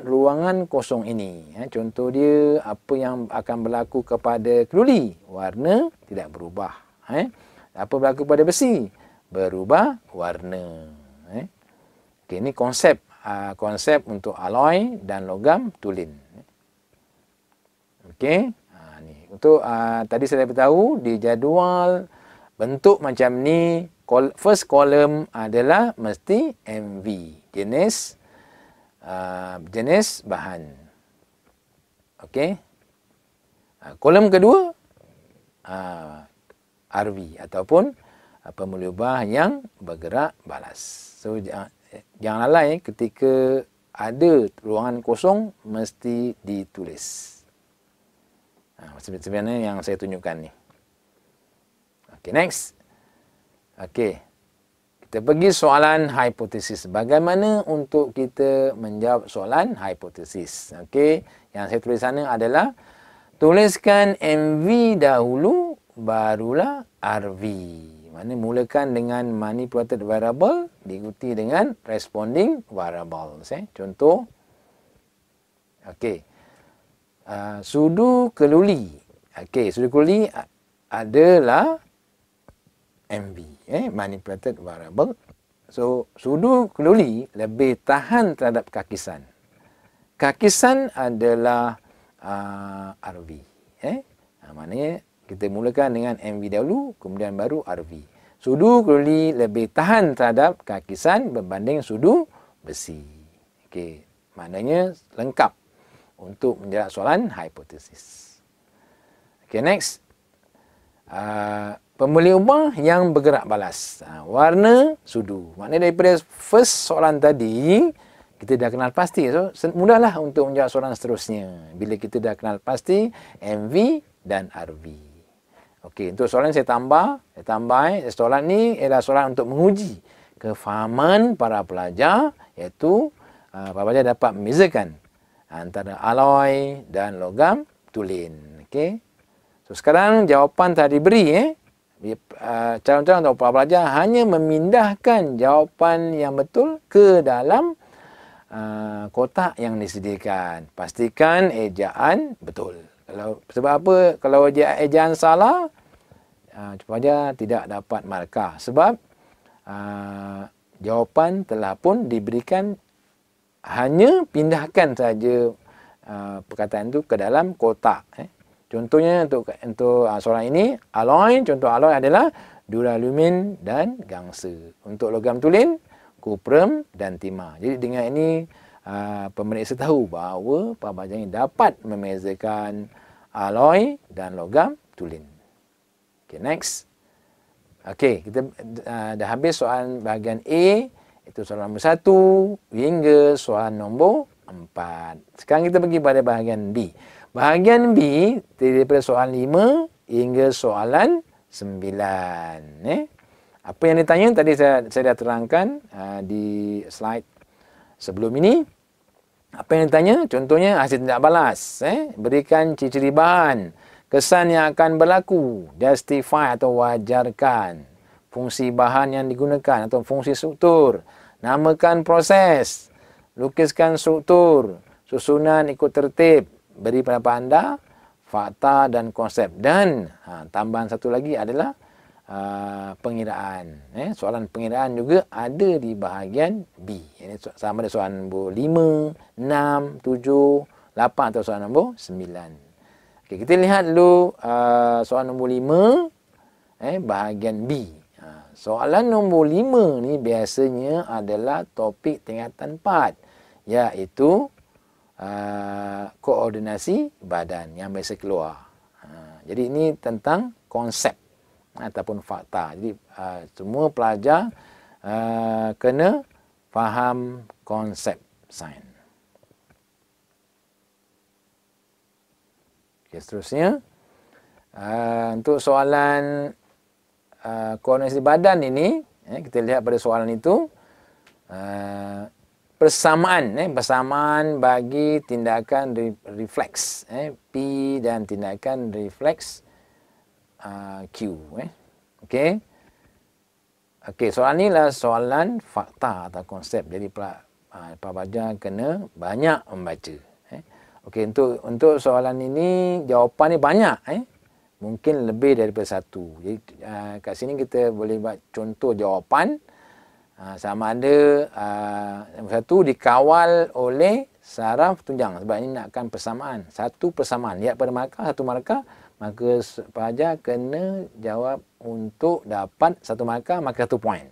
ruangan kosong ini. Contoh dia apa yang akan berlaku kepada keluli? Warna tidak berubah. Apa berlaku pada besi? Berubah warna. Okay, ini konsep untuk alloy dan logam tulen. Okey. Ni untuk tadi saya beritahu di jadual bentuk macam ni, first column adalah mesti MV, jenis bahan. Okey. Kolom kedua RV ataupun pemilih ubah yang bergerak balas. So jangan lalai ketika ada ruangan kosong mesti ditulis. Sebenarnya yang saya tunjukkan ni. Okey, next. Okey. Kita pergi soalan hipotesis. Bagaimana untuk kita menjawab soalan hipotesis? Okey, yang saya tulis sana adalah tuliskan MV dahulu barulah RV. Mana mulakan dengan manipulated variable diikuti dengan responding variable. Contoh, okey, sudu keluli. Okey, sudu keluli adalah MV, manipulated variable. So, sudu keluli lebih tahan terhadap kakisan. Kakisan adalah RV. Maknanya kita mulakan dengan MV dahulu, kemudian baru RV. Sudu keluli lebih tahan terhadap kakisan berbanding sudu besi. Okey, maknanya lengkap untuk menjawab soalan hipotesis. Okey, next. Pemilih ubah yang bergerak balas. Warna sudu. Maknanya daripada first soalan tadi, kita dah kenal pasti. So, mudahlah untuk menjawab soalan seterusnya. Bila kita dah kenal pasti MV dan RV. Okey, untuk soalan saya tambah. Soalan ni adalah soalan untuk menguji kefahaman para pelajar, iaitu para pelajar dapat membezakan antara alloy dan logam tulen. Okey. So, sekarang jawapan telah diberi. Calon-calon atau pelajar hanya memindahkan jawapan yang betul ke dalam kotak yang disediakan. Pastikan ejaan betul. Sebab apa? Kalau ejaan salah, pelajar tidak dapat markah. Sebab jawapan telah pun diberikan, hanya pindahkan saja perkataan itu ke dalam kotak. Contohnya untuk soalan ini, alloy, contoh alloy adalah duralumin dan gangsa. Untuk logam tulen, kuprum dan timah. Jadi dengan ini pemeriksa tahu bahawa pelajar ini dapat membezakan alloy dan logam tulen. Okay, next. Okey, kita dah habis soalan bahagian A, itu soalan nombor 1 hingga soalan nombor 4. Sekarang kita pergi pada bahagian B. Bahagian B daripada soalan 5 hingga soalan 9. Apa yang ditanya tadi saya dah terangkan di slide sebelum ini. Apa yang ditanya? Contohnya hasil tindak balas. Berikan ciri-ciri bahan, kesan yang akan berlaku, justify atau wajarkan, fungsi bahan yang digunakan atau fungsi struktur, namakan proses, lukiskan struktur, susunan ikut tertib, beri pendapat anda, fakta dan konsep. Dan tambahan satu lagi adalah pengiraan. Soalan pengiraan juga ada di bahagian B. Ini sama ada soalan nombor 5, 6, 7, 8 atau soalan nombor 9. Okay, kita lihat dulu soalan nombor 5, bahagian B. Soalan nombor 5 ni biasanya adalah topik tingkatan 4, iaitu koordinasi badan yang biasa keluar. Jadi ini tentang konsep ataupun fakta. Jadi semua pelajar kena faham konsep sains. Okay, seterusnya untuk soalan koordinasi badan ini, kita lihat pada soalan itu persamaan bagi tindakan refleks P dan tindakan refleks Q. Okey. Soalan ni lah soalan fakta atau konsep. Jadi pelajar kena banyak membaca. Okey, untuk soalan ini jawapan ni banyak. Mungkin lebih daripada satu. Jadi kat sini kita boleh buat contoh jawapan. Sama ada nombor 1 dikawal oleh saraf tunjang. Sebab ini nakkan persamaan. Satu persamaan. Lihat pada markah, satu markah. Maka pelajar kena jawab untuk dapat satu markah, maka 1 poin.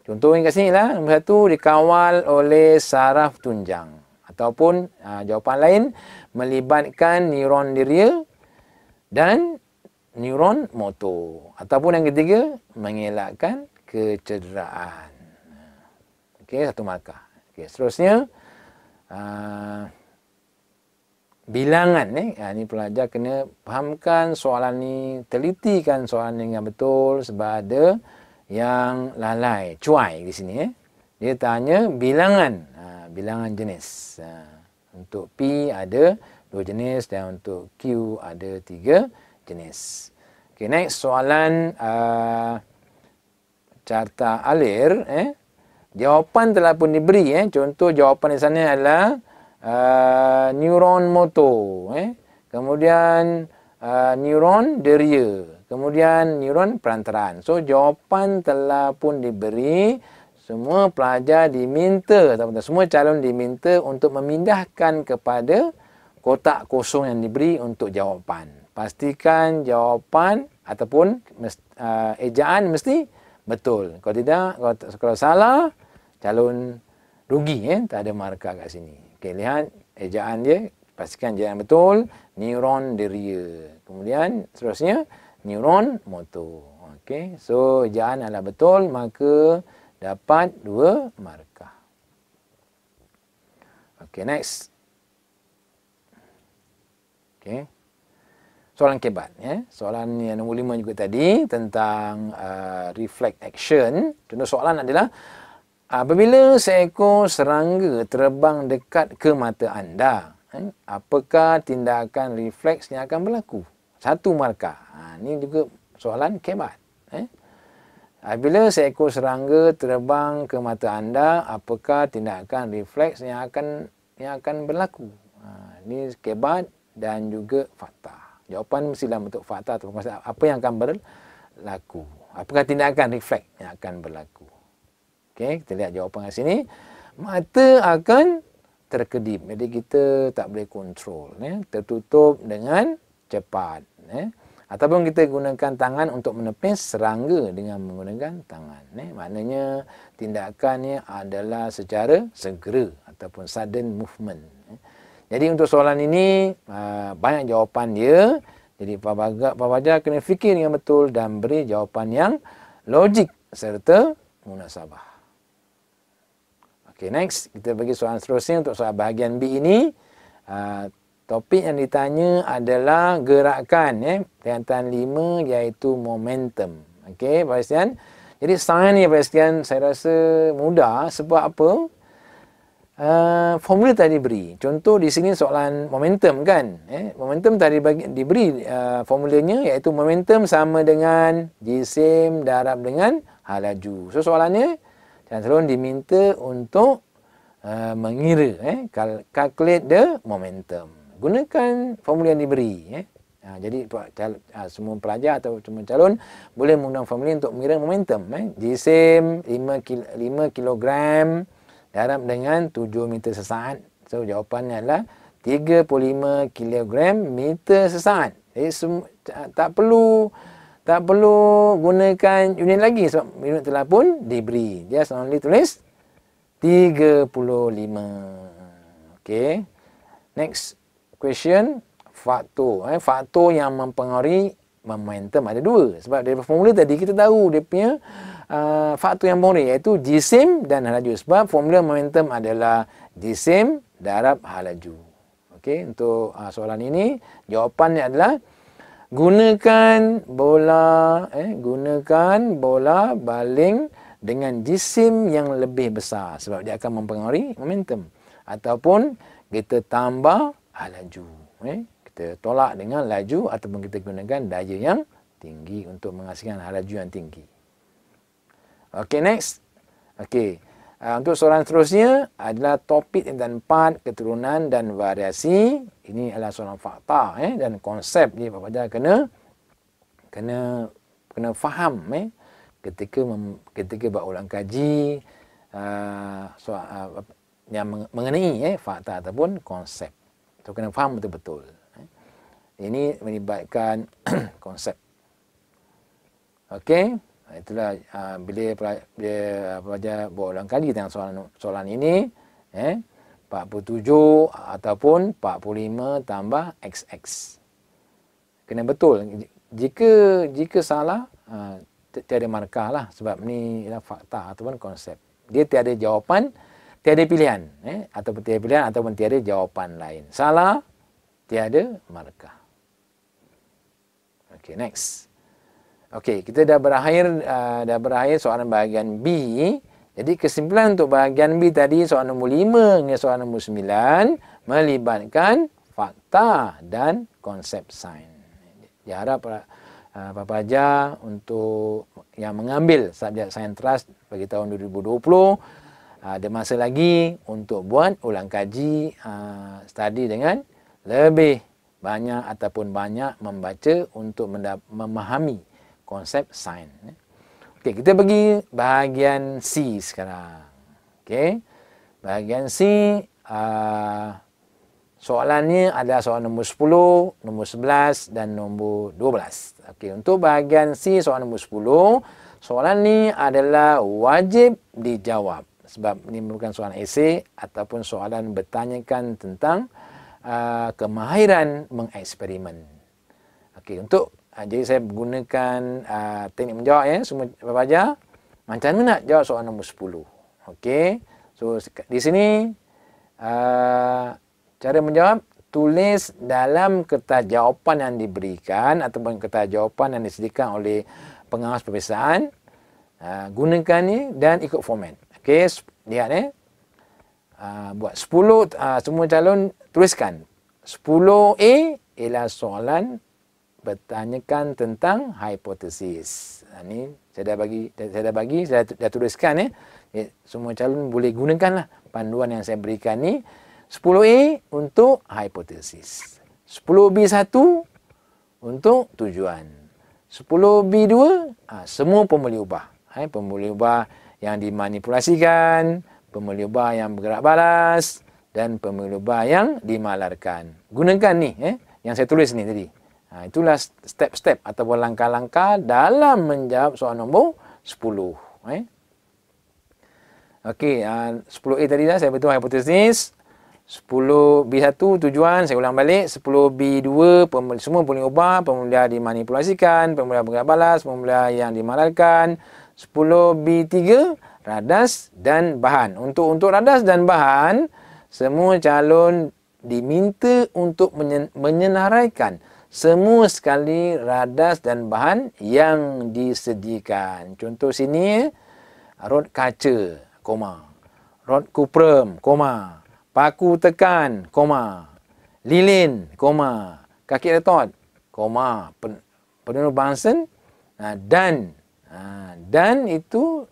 Contoh yang kat sini lah. Nombor 1 dikawal oleh saraf tunjang. Ataupun jawapan lain melibatkan neuron diria dan neuron motor. Ataupun yang ketiga mengelakkan kecederaan. Okey, 1 markah. Okey, seterusnya bilangan. Ni pelajar kena fahamkan soalan ni, telitikan soalan ni dengan betul sebab ada yang lalai, cuai di sini. Dia tanya bilangan, bilangan jenis. Untuk P ada 2 jenis dan untuk Q ada 3 jenis. Okey, next soalan carta alir. Jawapan telah pun diberi. Contoh jawapan di sana adalah neuron motor, kemudian neuron deria, kemudian neuron perantaraan. So jawapan telah pun diberi. Semua pelajar diminta ataupun semua calon diminta untuk memindahkan kepada kotak kosong yang diberi untuk jawapan. Pastikan jawapan ataupun ejaan mesti betul. Kalau tidak, kalau salah, calon rugi. Tak ada markah kat sini. Okey, lihat ejaan dia. Pastikan ejaan betul. Neuron deria. Kemudian seterusnya neuron motor. Okey, so ejaan adalah betul, maka dapat 2 markah. Okey, next. Okey. Soalan kebat. Soalan yang nombor 5 juga tadi tentang reflex action. Contoh soalan adalah apabila seekor serangga terbang dekat ke mata anda, apakah tindakan refleks yang akan berlaku? 1 markah. Ini juga soalan kebat. Apabila seekor serangga terbang ke mata anda, apakah tindakan refleks yang akan berlaku? Ini kebat dan juga fakta. Jawapan mestilah bentuk fakta atau apa yang akan berlaku. Apakah tindakan refleks yang akan berlaku? Okey, kita lihat jawapan kat sini. Mata akan terkedip. Jadi kita tak boleh kontrol. Tertutup dengan cepat. Ataupun kita gunakan tangan untuk menepis serangga dengan menggunakan tangan. Maknanya tindakannya adalah secara segera ataupun sudden movement. Jadi untuk soalan ini banyak jawapan dia. Jadi Pak Fajar kena fikir dengan betul dan beri jawapan yang logik serta munasabah. Okey, next kita bagi soalan seterusnya untuk soalan bahagian B ini. Topik yang ditanya adalah gerakan tingkatan 5 iaitu momentum. Okey, Pak Kristian. Jadi sains ni Pak Kristian saya rasa mudah sebab apa? Formula tadi beri. Contoh di sini soalan momentum kan. Momentum tadi diberi formulanya iaitu momentum sama dengan jisim darab dengan hal laju. So soalannya calon diminta untuk mengira calculate the momentum. Gunakan formula yang diberi. Jadi semua pelajar atau semua calon boleh menggunakan formula untuk mengira momentum. Jisim 5 kilogram darab dengan 7 meter sesaat. So jawapannya adalah 35 kilogram meter sesaat. Jadi tak perlu gunakan unit lagi sebab unit telah pun diberi. Just only tulis 35. Okey. Next question, faktor. Faktor yang mempengaruhi momentum ada 2. Sebab dari formula tadi kita tahu dia punya faktor yang mempengaruhi iaitu jisim dan hal laju. Sebab formula momentum adalah jisim darab hal laju. Okey, untuk soalan ini jawapannya adalah gunakan bola baling dengan jisim yang lebih besar sebab dia akan mempengaruhi momentum. Ataupun kita tambah hal laju. Kita tolak dengan laju ataupun kita gunakan daya yang tinggi untuk menghasilkan hal laju yang tinggi. Okey, next. Okey. Untuk soalan seterusnya adalah topik tentang 4 keturunan dan variasi. Ini adalah soalan fakta dan konsep ni Pak Fajar kena faham ketika buat ulang kaji yang mengenai fakta ataupun konsep. So, kena faham betul-betul. Ini melibatkan konsep. Okey. Itulah bila pelajar buat ulang kaji tentang soalan ini. 47 ataupun 45 tambah XX. Kena betul. Jika salah, tiada markah lah. Sebab ni adalah fakta ataupun konsep. Dia tiada jawapan, tiada pilihan. Ataupun tiada pilihan ataupun tiada jawapan lain. Salah, tiada markah. Okey, next. Okey, kita dah berakhir soalan bahagian B. Jadi kesimpulan untuk bahagian B tadi soalan nombor 5 hingga soalan nombor 9 melibatkan fakta dan konsep sains. Diharap Pak Fajar untuk yang mengambil subjek sains trust bagi tahun 2020 ada masa lagi untuk buat ulang kaji study dengan lebih banyak ataupun banyak membaca untuk memahami konsep sains. Okey, kita pergi bahagian C sekarang. Okey. Bahagian C soalannya adalah soalan nombor 10, nombor 11 dan nombor 12. Okey, untuk bahagian C soalan nombor 10, soalan ni adalah wajib dijawab sebab ini merupakan soalan esei ataupun soalan bertanyakan tentang kemahiran mengeksperimen. Okey, untuk jadi saya gunakan teknik menjawab semua pelajar. Macam mana nak jawab soalan nombor 10? Okey. So di sini cara menjawab, tulis dalam kertas jawapan yang diberikan ataupun kertas jawapan yang disediakan oleh pengawas peperiksaan. Gunakan ni dan ikut format. Okey, lihat buat 10 semua calon tuliskan. 10A ialah soalan bertanyakan tentang hipotesis. Ini saya dah tuliskan semua calon boleh gunakanlah panduan yang saya berikan ni. 10A untuk hipotesis. 10B1 untuk tujuan. 10B2 semua pemboleh ubah. Pemboleh ubah yang dimanipulasikan, pemboleh ubah yang bergerak balas dan pemboleh ubah yang dimalarkan. Gunakan ni yang saya tulis ni tadi. Itulah step-step ataupun langkah-langkah dalam menjawab soalan nombor 10. Okey, 10A tadi dah saya betul hipotesis. 10B1 tujuan, saya ulang balik. 10B2 semua boleh ubah, pemulia dimanipulasikan, pemulia bergerak balas, pemulia yang dimalarkan. 10B3 radas dan bahan. Untuk radas dan bahan, semua calon diminta untuk menyenaraikan semua sekali radas dan bahan yang disediakan. Contoh sini, rod kaca, koma. Rod kuprum, koma. Paku tekan, koma. Lilin, koma. Kaki retot, koma. Penuh Bunsen, dan itu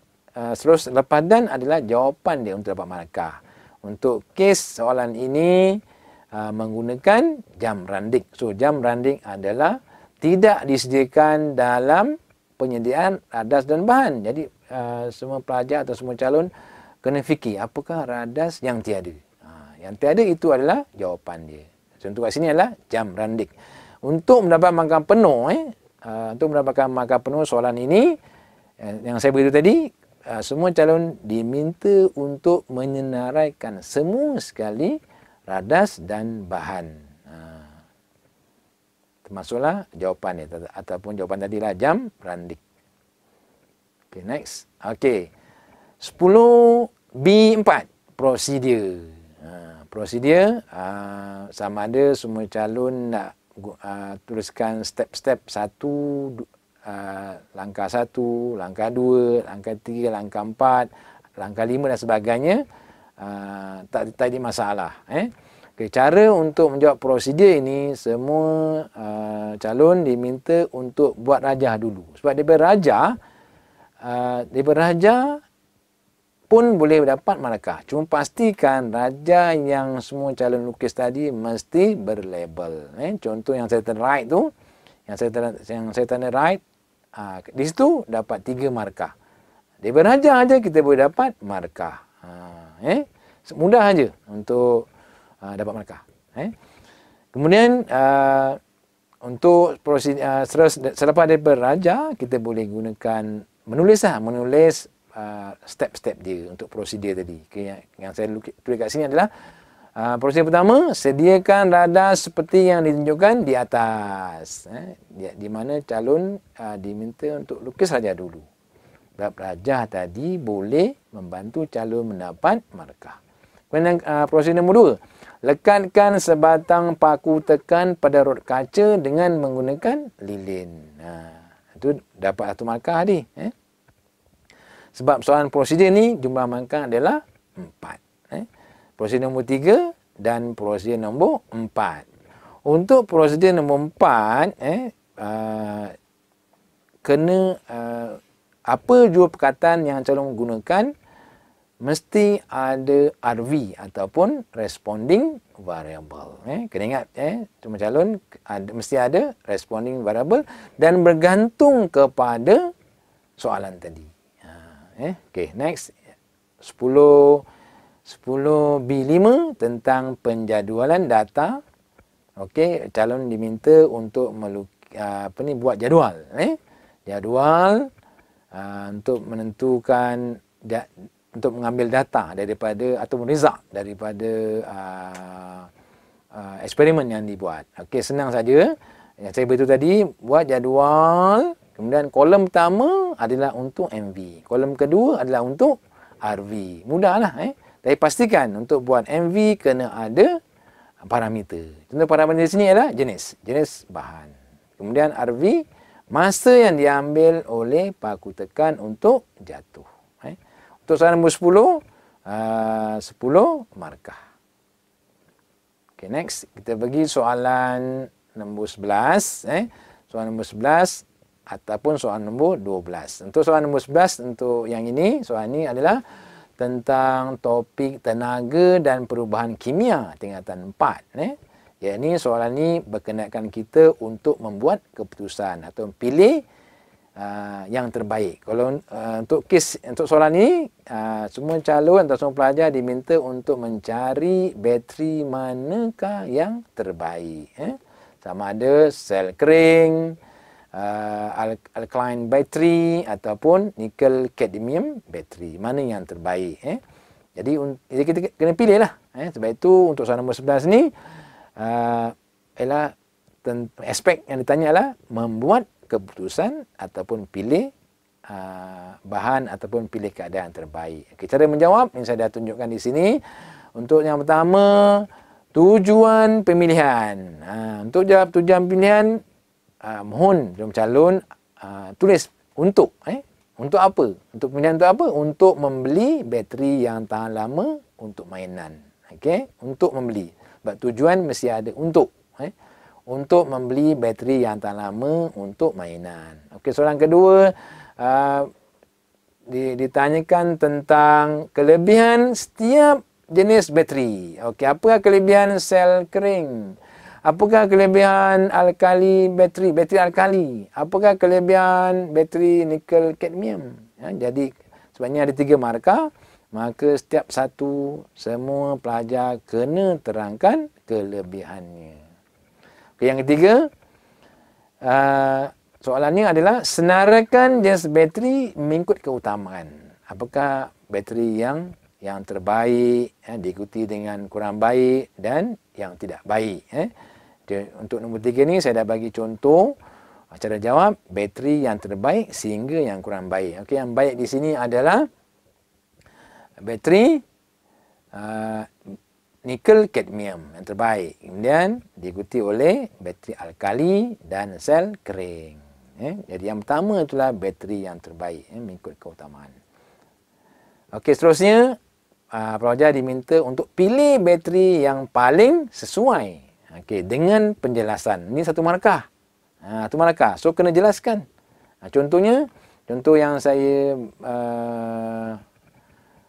lepas dan adalah jawapan dia untuk dapat markah. Untuk kes soalan ini menggunakan jam randik. So, jam randik adalah tidak disediakan dalam penyediaan radas dan bahan. Jadi, semua pelajar atau semua calon kena fikir apakah radas yang tiada. Yang tiada itu adalah jawapan dia. Contoh kat sini adalah jam randik. Untuk mendapat markah penuh, untuk mendapatkan markah penuh soalan ini, yang saya beritahu tadi, semua calon diminta untuk menyenaraikan semua sekali radas dan bahan. Termasuklah jawapan dia, ataupun jawapan tadilah jam randik. Okay, next. Okay. 10B4, prosedur. Prosedur, sama ada semua calon nak tuliskan step-step langkah 1, langkah 2, langkah 3, langkah 4, langkah 5 dan sebagainya, tak ada masalah. Okay, cara untuk menjawab prosedur ini, semua calon diminta untuk buat rajah dulu. Sebab daripada rajah pun boleh dapat markah. Cuma pastikan raja yang semua calon lukis tadi mesti berlabel. Contoh yang saya tanda right tu, yang saya tanda right, di situ dapat 3 markah. Daripada raja aja kita boleh dapat markah. Mudah aja untuk dapat markah. Kemudian untuk selepas daripada raja, kita boleh gunakan menulis step-step dia untuk prosedur tadi. Okay, yang saya tulis kat sini adalah prosedur pertama, sediakan radas seperti yang ditunjukkan di atas. Di mana calon diminta untuk lukis raja dulu. Raja tadi boleh membantu calon mendapat markah. Kemudian prosedur nombor 2, lekatkan sebatang paku tekan pada rod kaca dengan menggunakan lilin. Itu dapat 1 markah tadi. Sebab soalan prosedur ni jumlah markah adalah 4. Prosedur nombor 3 dan prosedur nombor 4. Untuk prosedur nombor 4, kena apa jua perkataan yang calon gunakan mesti ada RV ataupun responding variable. Kena ingat, semua calon mesti ada responding variable dan bergantung kepada soalan tadi. Okay, next. 10B5 tentang penjadualan data. Okey, calon diminta untuk buat jadual. Jadual untuk menentukan untuk mengambil data daripada atau result daripada eksperimen yang dibuat. Okey, senang saja. Yang saya beritahu tadi, buat jadual. Kemudian kolom pertama adalah untuk MV. Kolom kedua adalah untuk RV. Mudahlah. Tapi pastikan untuk buat MV kena ada parameter. Contoh parameter di sini adalah jenis bahan. Kemudian RV, masa yang diambil oleh paku tekan untuk jatuh. Untuk soalan nombor 10 markah. Okay, next. Kita pergi soalan nombor 11. soalan nombor 11 ataupun soalan nombor 12. Untuk soalan nombor 11, untuk yang ini, soalan ini adalah tentang topik tenaga dan perubahan kimia tingkatan 4. Ya, ini soalan ini berkenaan kita untuk membuat keputusan atau pilih yang terbaik. Kalau untuk soalan ini, semua calon atau semua pelajar diminta untuk mencari bateri manakah yang terbaik. Sama ada sel kering, alkaline battery ataupun nickel cadmium battery, mana yang terbaik. Jadi kita kena pilih lah. Sebab itu untuk soalan nombor 11 ni ialah aspek yang ditanya adalah membuat keputusan ataupun pilih bahan ataupun pilih keadaan terbaik. Okay, cara menjawab yang saya dah tunjukkan di sini. Untuk yang pertama, tujuan pemilihan. Untuk jawab tujuan pemilihan, mohon calon tulis untuk. Untuk apa? Untuk pemilihan untuk apa? Untuk membeli bateri yang tahan lama untuk mainan. Okey, untuk membeli. Sebab tujuan mesti ada untuk. Untuk membeli bateri yang tahan lama untuk mainan. Okey, soalan kedua, ditanyakan tentang kelebihan setiap jenis bateri. Okey, apakah kelebihan sel kering? Apakah kelebihan bateri alkali? Apakah kelebihan bateri nikel kadmium? Jadi sebabnya ada 3 markah, maka setiap satu semua pelajar kena terangkan kelebihannya. Okay, yang ketiga, soalannya adalah senarakan jenis bateri mengikut keutamaan. Apakah bateri yang terbaik diikuti dengan kurang baik dan yang tidak baik. Untuk nombor 3 ni saya dah bagi contoh cara jawab bateri yang terbaik sehingga yang kurang baik. Okey, yang baik di sini adalah bateri nikel kadmium yang terbaik. Kemudian diikuti oleh bateri alkali dan sel kering. Jadi yang pertama itulah bateri yang terbaik mengikut keutamaan. Okey, seterusnya pelajar diminta untuk pilih bateri yang paling sesuai. Okey, dengan penjelasan. Ini satu markah. Satu markah. So kena jelaskan. Contohnya, contoh yang saya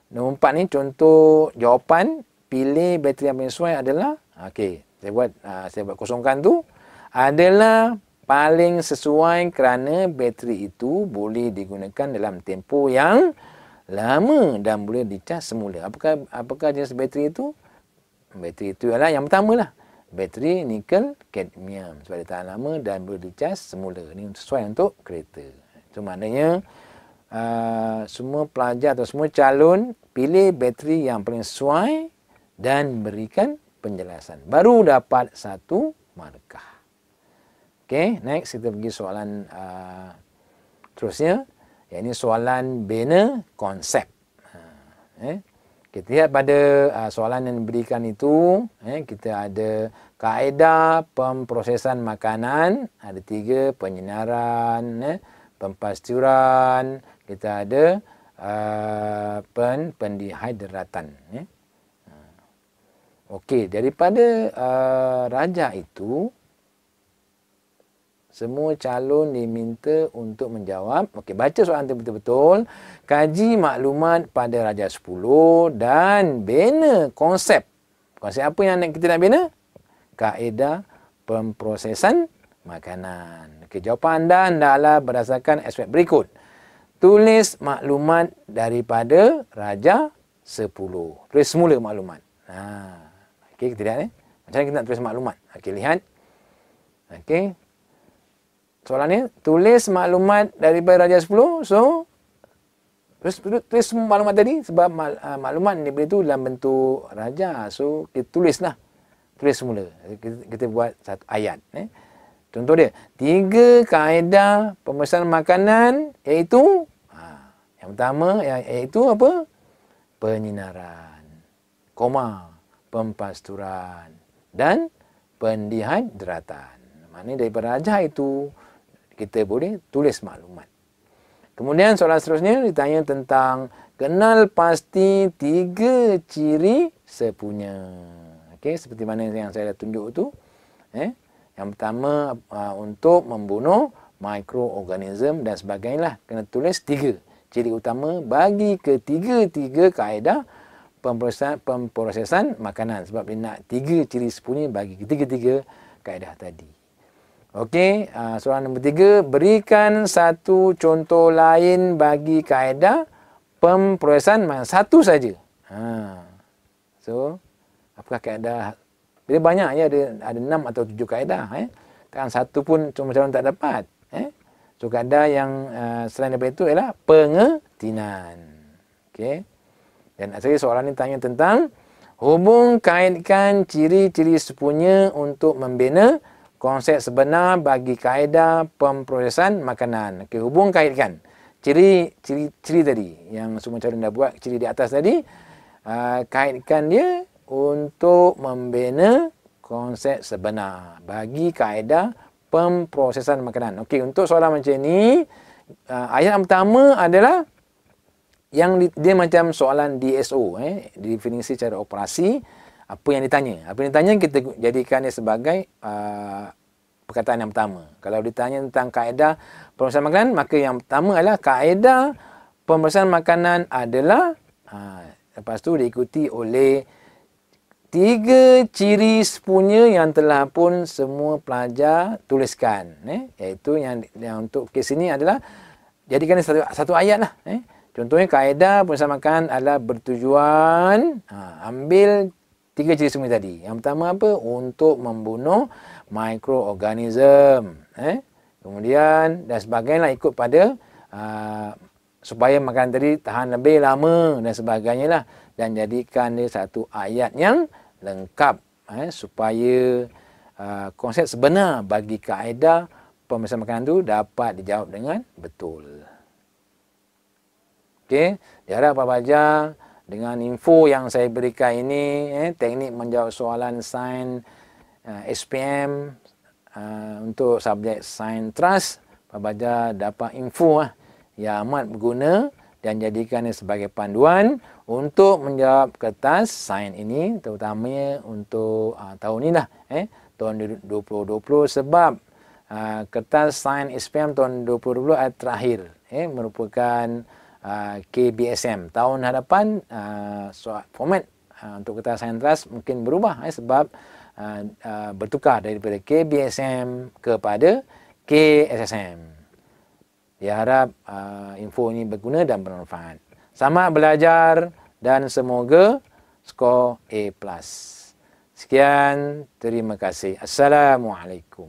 nombor 4 ni, contoh jawapan pilih bateri yang paling sesuai adalah, okey, saya buat kosongkan tu, adalah paling sesuai kerana bateri itu boleh digunakan dalam tempoh yang lama dan boleh dicas semula. Apakah jenis bateri itu? Bateri itu adalah yang pertama lah, bateri nikel kadmium, sebab dia tahan lama dan boleh dicas semula. Ini sesuai untuk kereta. Itu maknanya semua pelajar atau semua calon pilih bateri yang paling sesuai dan berikan penjelasan. Baru dapat 1 markah. Okey, next kita pergi soalan terusnya. Ini soalan bina konsep. Kita lihat pada soalan yang diberikan itu, kita ada kaedah pemprosesan makanan, ada 3, penyinaran, pempasturan, kita ada pendehidratan. Okey, daripada rajah itu, semua calon diminta untuk menjawab. Okey, baca soalan itu betul-betul. Kaji maklumat pada rajah 10 dan bina konsep. Konsep apa yang kita nak bina? Kaedah pemprosesan makanan. Okey, jawapan anda hendaklah berdasarkan aspek berikut. Tulis maklumat daripada rajah 10. Tulis semula maklumat. Okey, kita lihat macam mana kita nak tulis maklumat. Okey, lihat. Okey. Soalan ni, tulis maklumat daripada rajah 10. So, tulis semua maklumat tadi sebab maklumat ni itu dalam bentuk rajah. So, kita tulislah. Tulis semula. Kita buat satu ayat. Contoh dia, 3 kaedah pemesanan makanan iaitu, yang pertama iaitu apa? Penyinaran, pempasturan dan pendehidratan. Maknanya daripada rajah itu kita boleh tulis maklumat. Kemudian soalan seterusnya ditanya tentang kenal pasti 3 ciri sepunya. Okey, seperti mana yang saya dah tunjuk tu. Yang Yang pertama untuk membunuh mikroorganism dan sebagainya lah. Kena tulis 3 ciri utama bagi ketiga-tiga kaedah pemprosesan makanan. Sebab dia nak 3 ciri sempurna bagi ketiga-tiga kaedah tadi. Okey, soalan nombor 3. Berikan satu contoh lain bagi kaedah pemprosesan makanan. Satu saja. So, apakah kaedah? Dia banyak ya, ada 6 atau 7 kaedah. Kan satu pun calon tak dapat. So, kaedah yang selain daripada itu ialah pengertian. Okey. Dan asalnya soalan ini tanya tentang hubung kaitkan ciri-ciri sempurna untuk membina konsep sebenar bagi kaedah pemprosesan makanan. Okey, hubung kaitkan ciri tadi yang semua calon dah buat, ciri di atas tadi, kaitkan dia untuk membina konsep sebenar bagi kaedah pemprosesan makanan. Okey, untuk soalan macam ni, ayat yang pertama adalah yang dia macam soalan DSO, definisi cara operasi. Apa yang ditanya? Apa yang ditanya kita jadikan dia sebagai perkataan yang pertama. Kalau ditanya tentang kaedah pemprosesan makanan, maka yang pertama adalah kaedah pemprosesan makanan adalah lepas tu diikuti oleh 3 ciri sempurna yang telah pun semua pelajar tuliskan. Iaitu yang untuk kes ini adalah jadikan satu ayat lah. Contohnya kaedah pemprosesan makanan adalah bertujuan ambil 3 ciri sempurna tadi. Yang pertama apa? Untuk membunuh mikroorganism. Kemudian dan sebagainya ikut pada supaya makanan tadi tahan lebih lama dan sebagainya lah. Dan jadikan dia satu ayat yang lengkap supaya konsep sebenar bagi kaedah pemprosesan makanan itu dapat dijawab dengan betul. Okey, diharap Pak Fajar dengan info yang saya berikan ini, teknik menjawab soalan sains SPM untuk subjek sains trust, Pak Fajar dapat info yang amat berguna dan jadikannya sebagai panduan untuk menjawab kertas sains ini, terutamanya untuk tahun ini lah, tahun 2020, sebab kertas sains SPM tahun 2020 adalah terakhir, merupakan KBSM. Tahun hadapan format untuk kertas sains trust mungkin berubah sebab bertukar daripada KBSM kepada KSSM. Diharap info ini berguna dan bermanfaat. Selamat belajar dan semoga skor A+. Sekian, terima kasih. Assalamualaikum.